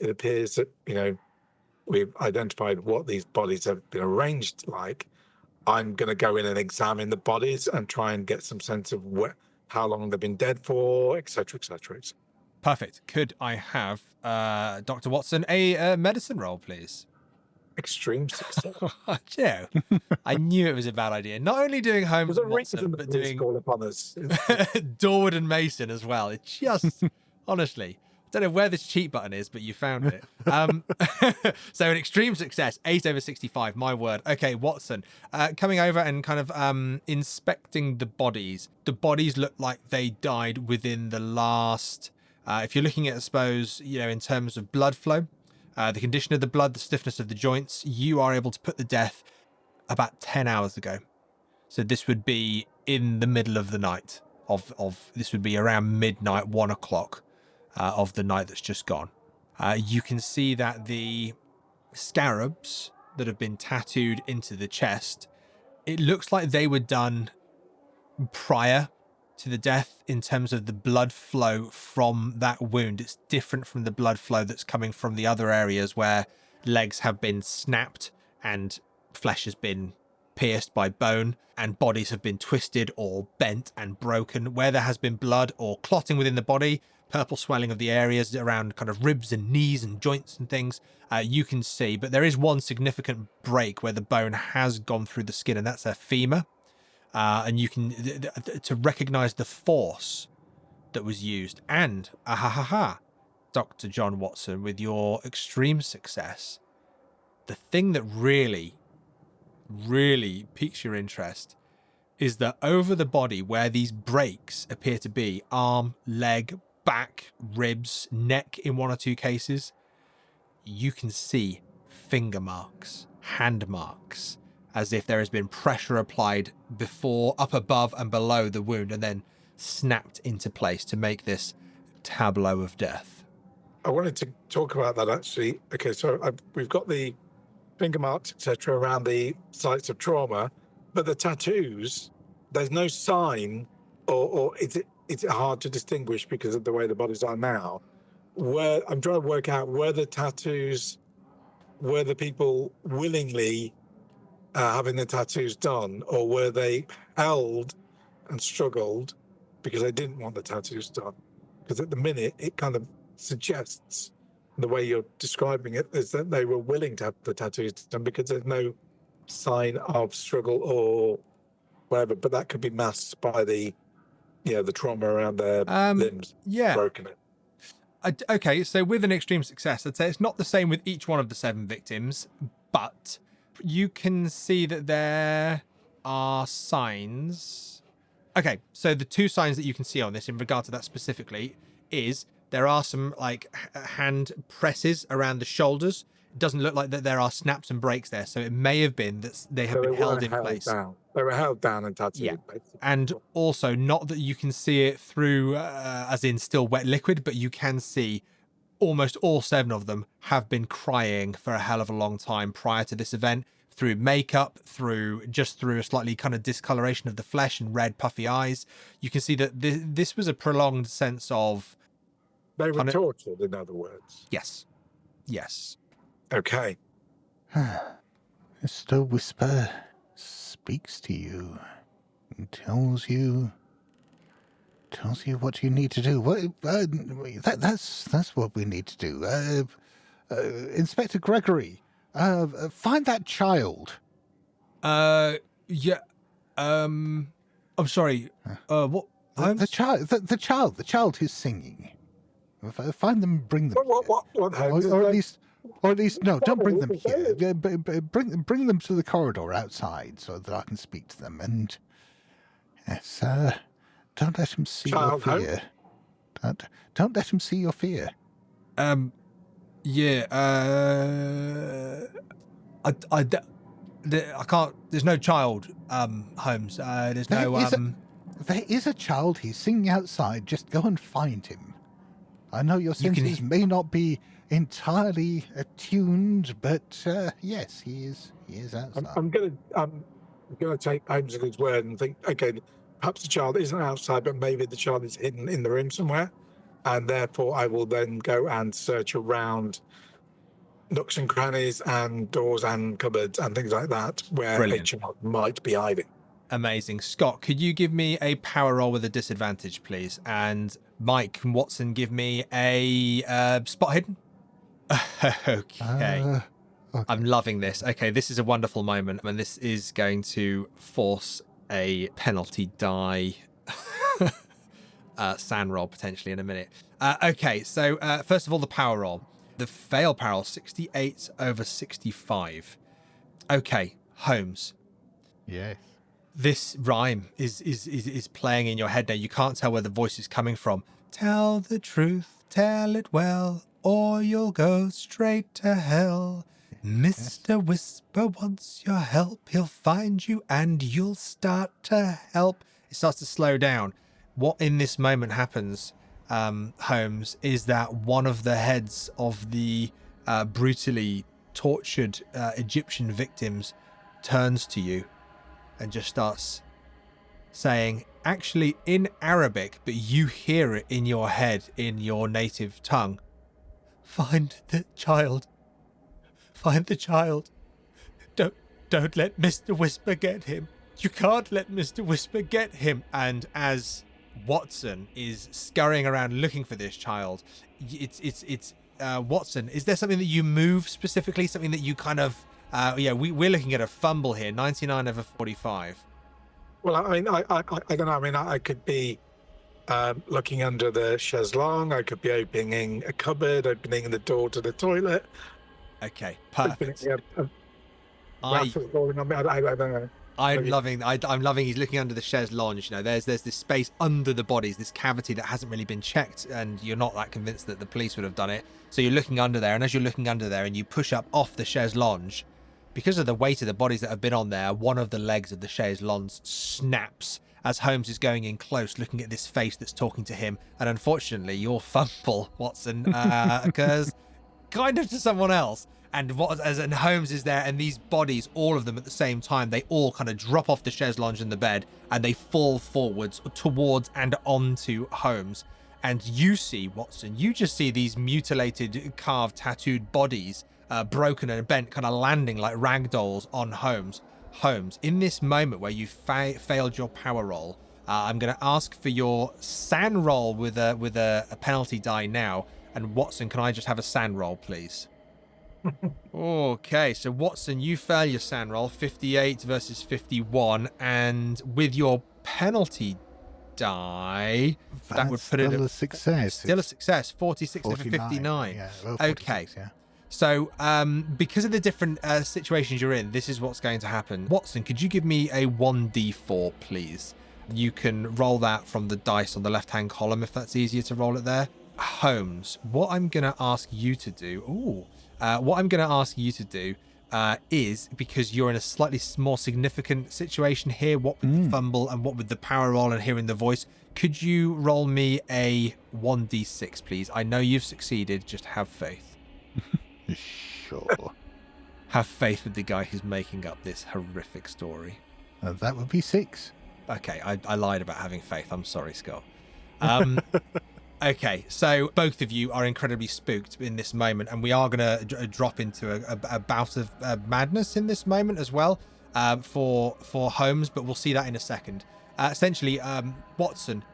it appears that, we've identified what these bodies have been arranged like, I'm going to go in and examine the bodies and try and get some sense of how long they've been dead for, etc., etc. Perfect. Could I have Dr. Watson a medicine roll, please? Extreme success. Yeah, I knew it was a bad idea. Not only doing Holmes There's a and Watson, reason but that doing call upon us. Dorward and Mason as well. It just, honestly, I don't know where this cheat button is, but you found it. So an extreme success, 8/65, my word. Okay, Watson, coming over and kind of inspecting the bodies. The bodies look like they died within the last, if you're looking at, I suppose, in terms of blood flow, the condition of the blood, the stiffness of the joints, you are able to put the death about 10 hours ago. So this would be in the middle of the night of this would be around midnight, 1 o'clock of the night that's just gone. You can see that the scarabs that have been tattooed into the chest, it looks like they were done prior to the death in terms of the blood flow from that wound. It's different from the blood flow that's coming from the other areas where legs have been snapped and flesh has been pierced by bone, and bodies have been twisted or bent and broken. Where there has been blood or clotting within the body, purple swelling of the areas around kind of ribs and knees and joints and things, you can see. But there is one significant break where the bone has gone through the skin, and that's a femur. And you can, to recognize the force that was used. And, Dr. John Watson, with your extreme success, the thing that really piques your interest is that over the body where these breaks appear to be, arm, leg, back, ribs, neck in one or two cases, you can see finger marks, hand marks, as if there has been pressure applied before, up above and below the wound, and then snapped into place to make this tableau of death. I wanted to talk about that, actually. Okay, so we've got the finger marks, etc., around the sites of trauma, but the tattoos, there's no sign, or it's hard to distinguish because of the way the bodies are now. Where I'm trying to work out were the tattoos, were the people willingly having the tattoos done, or were they held and struggled because they didn't want the tattoos done? Because at the minute, it kind of suggests, the way you're describing it, is that they were willing to have the tattoos done because there's no sign of struggle or whatever. But that could be masked by the trauma around their limbs broken it. Okay, so with an extreme success, I'd say it's not the same with each one of the 7 victims, but you can see that there are signs. Okay, so the 2 signs that you can see on this in regard to that specifically is there are some like hand presses around the shoulders. It doesn't look like that there are snaps and breaks there, so it may have been that they have been held in place. They were held down and tattooed. Yeah. Basically. And also, not that you can see it through, as in still wet liquid, but you can see almost all 7 of them have been crying for a hell of a long time prior to this event, through makeup, through a slightly kind of discoloration of the flesh and red puffy eyes. You can see that this was a prolonged sense of... They were tortured, in other words. Yes. Okay. Mr. Whisper speaks to you and tells you what you need to do. That's what we need to do. Inspector Gregory, find that child. Yeah. I'm sorry. What? The child who's singing. Find them, bring them. Or at least, no, don't bring them here. Bring them to the corridor outside so that I can speak to them. And yes, don't let him see your fear. Don't let him see your fear. Yeah. I can't. There's no child. Holmes. There's no. There is a child. He's singing outside. Just go and find him. I know your senses may not be entirely attuned, but yes, he is outside. I'm gonna take Holmes at his word and think, okay, perhaps the child isn't outside, but maybe the child is hidden in the room somewhere, and therefore I will then go and search around nooks and crannies and doors and cupboards and things like that where a child might be hiding. Amazing. Scott, could you give me a power roll with a disadvantage, please? And Mike and Watson, give me a spot hidden. Okay. I'm loving this. Okay, this is a wonderful moment, and this is going to force a penalty die sand roll potentially in a minute. Okay, so first of all, the power roll. The fail power roll, 68 over 65. Okay, Holmes. Yes. This rhyme is playing in your head now. You can't tell where the voice is coming from. Tell the truth, tell it well, or you'll go straight to hell. Mr. Whisper wants your help. He'll find you and you'll start to help. It starts to slow down. What in this moment happens, Holmes, is that one of the heads of the brutally tortured Egyptian victims turns to you and just starts saying, actually in Arabic, but you hear it in your head in your native tongue. Find the child. Find the child. Don't let Mr. Whisper get him. You can't let Mr. Whisper get him. And as Watson is scurrying around looking for this child, it's Watson, is there something that you move specifically? Something that you kind of, we're looking at a fumble here, 99 over 45. Well, I mean, I don't know. I mean, I could be looking under the chaise-longue. I could be opening a cupboard, opening the door to the toilet. Okay, perfect. I don't know. I'm loving he's looking under the chaise lounge. You know, there's this space under the bodies, this cavity that hasn't really been checked, and you're not that convinced that the police would have done it. So you're looking under there, and as you're looking under there and you push up off the chaise lounge, because of the weight of the bodies that have been on there, one of the legs of the chaise lounge snaps as Holmes is going in close, looking at this face that's talking to him. And unfortunately, your fumble, Watson, occurs kind of to someone else. And Holmes is there, and these bodies, all of them at the same time, they all kind of drop off the chaise lounge in the bed, and they fall forwards towards and onto Holmes. And you see, Watson, you just see these mutilated, carved, tattooed bodies, broken and bent, kind of landing like ragdolls on Holmes. Holmes, in this moment where you failed your power roll, I'm going to ask for your SAN roll with a penalty die now. And Watson, can I just have a SAN roll, please? Okay, so Watson, you fail your SAN roll, 58 versus 51, and with your penalty die, that would put it still a success. Still a success, 46 over 59. Yeah, well, 46, okay. Yeah. So, because of the different situations you're in, this is what's going to happen. Watson, could you give me a 1d4, please? You can roll that from the dice on the left-hand column if that's easier to roll it there. Holmes, what I'm going to ask you to do... is, because you're in a slightly more significant situation here, what with the fumble and what with the power roll and hearing the voice, could you roll me a 1d6, please? I know you've succeeded, just have faith. Sure. Have faith with the guy who's making up this horrific story. That would be 6. Okay, I lied about having faith. I'm sorry, Scott. Okay, so both of you are incredibly spooked in this moment, and we are going to drop into a bout of madness in this moment as well for Holmes, but we'll see that in a second. Essentially, Watson,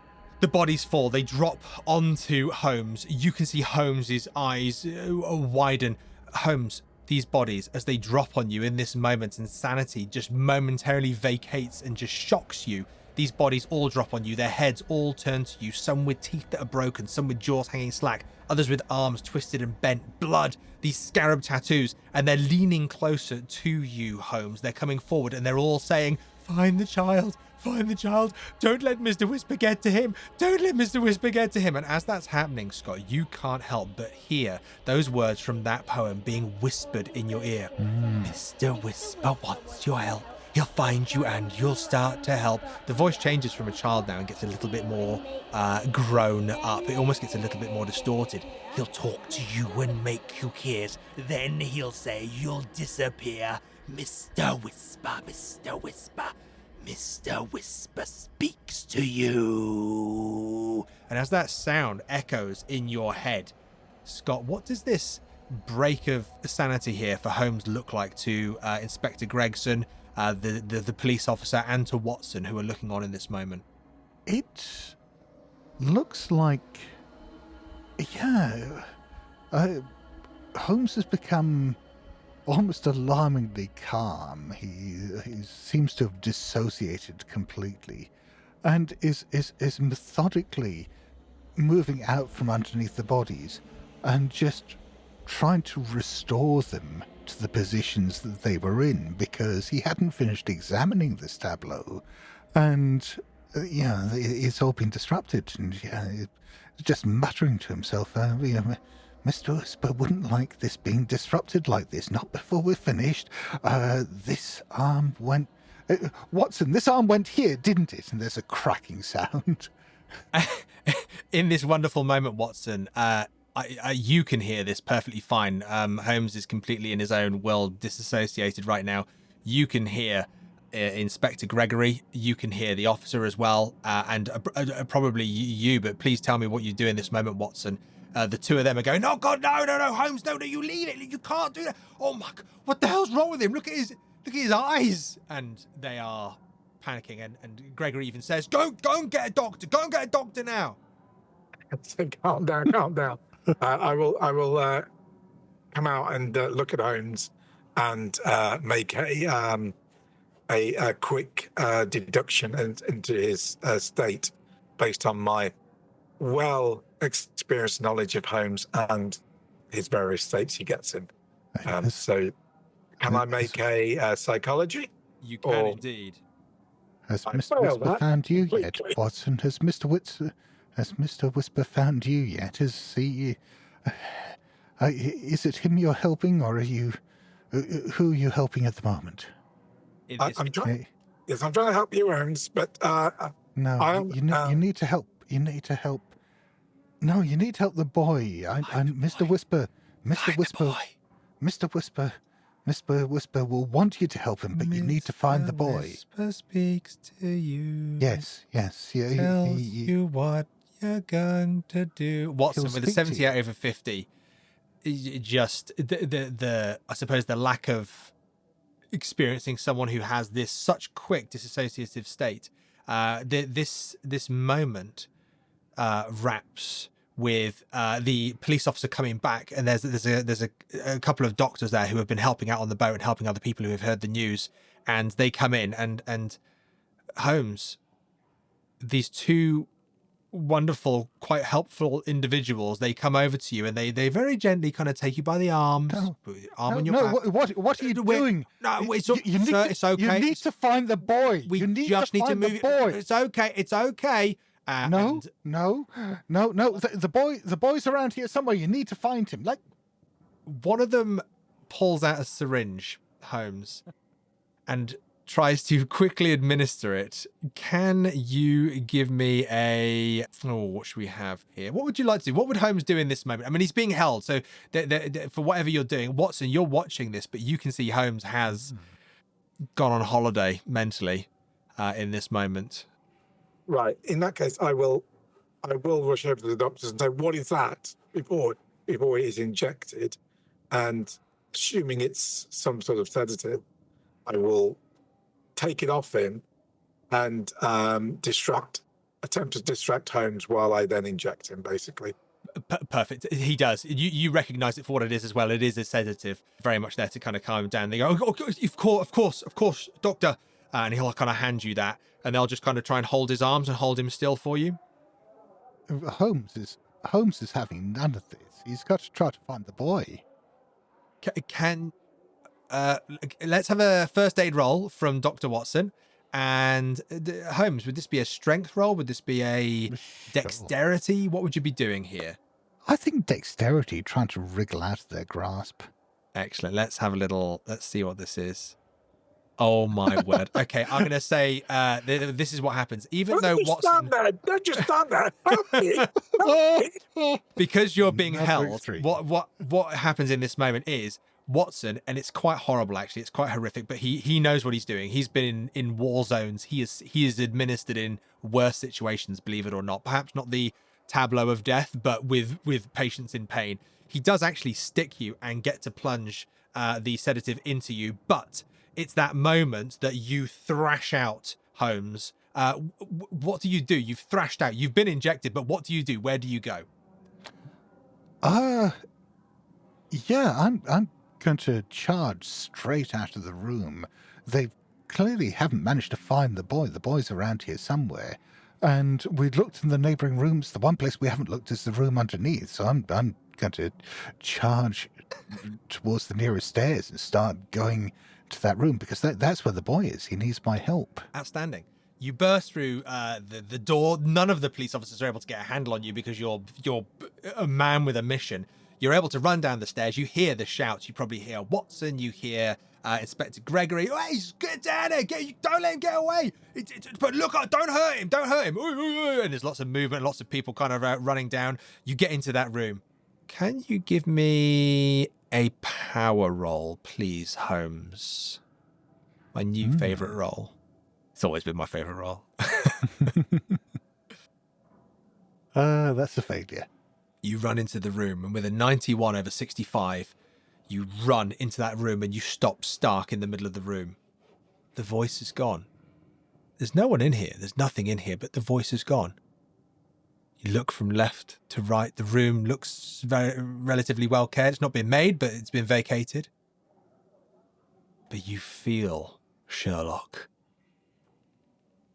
the bodies fall. They drop onto Holmes. You can see Holmes's eyes widen. Holmes, these bodies, as they drop on you in this moment, insanity just momentarily vacates and just shocks you. These bodies all drop on you. Their heads all turn to you, some with teeth that are broken, some with jaws hanging slack, others with arms twisted and bent, blood, these scarab tattoos, and they're leaning closer to you, Holmes. They're coming forward and they're all saying, "Find the child, find the child. Don't let Mr. Whisper get to him. Don't let Mr. Whisper get to him." And as that's happening, Scott, you can't help but hear those words from that poem being whispered in your ear. Mr. Whisper wants your help. He'll find you and you'll start to help. The voice changes from a child now and gets a little bit more grown up. It almost gets a little bit more distorted. He'll talk to you and make you kiss. Then he'll say you'll disappear. Mr. Whisper, Mr. Whisper, Mr. Whisper speaks to you. And as that sound echoes in your head, Scott, what does this break of sanity here for Holmes look like to Inspector Gregson, the police officer, and to Watson, who are looking on in this moment? It looks like, Holmes has become almost alarmingly calm. He seems to have dissociated completely, and is methodically moving out from underneath the bodies and just trying to restore them to the positions that they were in, because he hadn't finished examining this tableau, and it's all been disrupted, and just muttering to himself, Mr. Whisper wouldn't like this being disrupted like this, not before we're finished. This arm went... Watson, this arm went here, didn't it? And there's a cracking sound. In this wonderful moment, Watson, you can hear this perfectly fine. Holmes is completely in his own world, disassociated right now. You can hear Inspector Gregory. You can hear the officer as well, and probably you, but please tell me what you do in this moment, Watson. The two of them are going, "Oh God, no, Holmes, no, you leave it. You can't do that. Oh my God, what the hell's wrong with him? Look at Look at his eyes! And they are panicking. And Gregory even says, go and get a doctor. Go and get a doctor now. So calm down. I will come out and look at Holmes and make a quick deduction into his state based on my well-experienced knowledge of Holmes and his various states he gets in. So can I make a psychology? You can indeed. Has Mr. Whisper found you yet, Watson? Has Mr. Whisper found you yet? Is he... is it him you're helping, or are you... who are you helping at the moment? I'm trying to help you, Holmes, but... no, you need to help. You need to help... No, you need to help the boy. I'm Mr. Whisper. Mr. Whisper will want you to help him, but you need to find the boy. Whisper speaks to you. Yes. Tells you what you're going to do. Watson, with a 78 over 50, just the I suppose the lack of experiencing someone who has this such quick dissociative state. This moment wraps with the police officer coming back, and there's a couple of doctors there who have been helping out on the boat and helping other people who have heard the news, and they come in and Holmes, these two wonderful, quite helpful individuals, they come over to you and they very gently kind of take you by the arms, on your back. What are you doing? No, it's okay. You need to find the boy. We need just to need to find move. the boy. It's okay. No. The boy's around here somewhere. You need to find him. Like, one of them pulls out a syringe, Holmes, and tries to quickly administer it. Can you give me what should we have here? What would you like to do? What would Holmes do in this moment? I mean, he's being held, so for whatever you're doing, Watson, you're watching this, but you can see Holmes has gone on holiday mentally in this moment. Right. In that case, I will rush over to the doctors and say, "What is that?" before it is injected, and assuming it's some sort of sedative, I will take it off him and attempt to distract Holmes while I then inject him, basically. Perfect. He does. You recognise it for what it is as well. It is a sedative, very much there to kind of calm him down. They go, of course, doctor. And he'll kind of hand you that, and they'll just kind of try and hold his arms and hold him still for you. Holmes is having none of this. He's got to try to find the boy. Let's have a first aid roll from Dr. Watson. And Holmes, would this be a strength roll? Would this be a dexterity? What would you be doing here? I think dexterity, trying to wriggle out of their grasp. Excellent. Let's see what this is. Oh my word. Okay, I'm going to say this is what happens. Even though Watson... Don't just stand there. Help me. Because you're being held, what happens in this moment is Watson, and it's quite horrible actually, it's quite horrific, but he knows what he's doing. He's been in war zones. He is administered in worse situations, believe it or not. Perhaps not the tableau of death, but with patients in pain. He does actually stick you and get to plunge the sedative into you, but it's that moment that you thrash out, Holmes. What do? You've thrashed out. You've been injected, but what do you do? Where do you go? I'm going to charge straight out of the room. They clearly haven't managed to find the boy. The boy's around here somewhere. And we looked in the neighbouring rooms. The one place we haven't looked is the room underneath. So I'm going to charge towards the nearest stairs and start going to that room, because that's where the boy is. He needs my help. Outstanding. You burst through the door. None of the police officers are able to get a handle on you because you're a man with a mission. You're able to run down the stairs. You hear the shouts. You probably hear Watson. You hear Inspector Gregory. Hey, get down there! Don't let him get away! But look, don't hurt him! Don't hurt him! And there's lots of movement, lots of people kind of running down. You get into that room. Can you give me a power roll, please, Holmes? My new favourite roll. It's always been my favourite roll. That's a failure. You run into the room, and with a 91 over 65, You run into that room and you stop stark in the middle of the room. The voice is gone. There's no one in here. There's nothing in here, but the voice is gone. You look from left to right. The room looks relatively well cared. It's not been made, but it's been vacated. But you feel, Sherlock,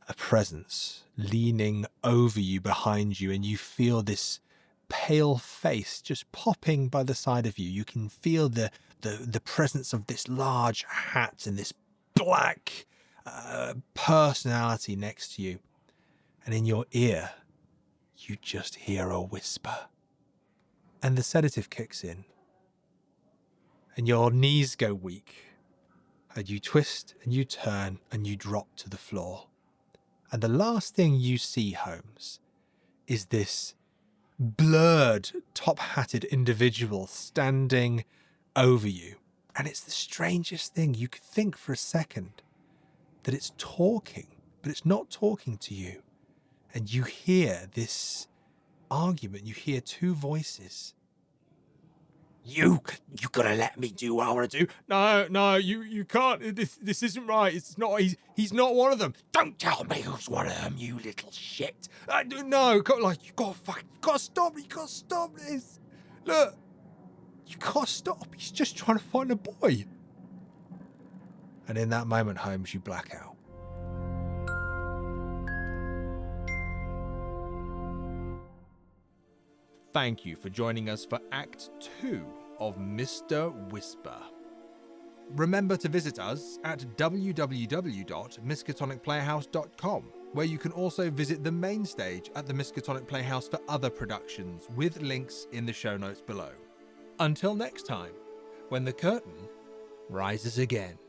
a presence leaning over you, behind you, and you feel this pale face just popping by the side of you. You can feel the presence of this large hat and this black personality next to you. And in your ear, you just hear a whisper. And the sedative kicks in. And your knees go weak. And you twist and you turn and you drop to the floor. And the last thing you see, Holmes, is this blurred, top-hatted individual standing over you. And it's the strangest thing. You could think for a second that it's talking, but it's not talking to you. And you hear this argument. You hear two voices. You gotta let me do what I want to do. No, you can't. This isn't right. It's not. He's not one of them. Don't tell me who's one of them, you little shit. No, you gotta stop. You gotta stop this. Look, you can't stop. He's just trying to find a boy. And in that moment, Holmes, you black out. Thank you for joining us for Act 2 of Mr. Whisper. Remember to visit us at www.miskatonicplayhouse.com, where you can also visit the main stage at the Miskatonic Playhouse for other productions, with links in the show notes below. Until next time, when the curtain rises again.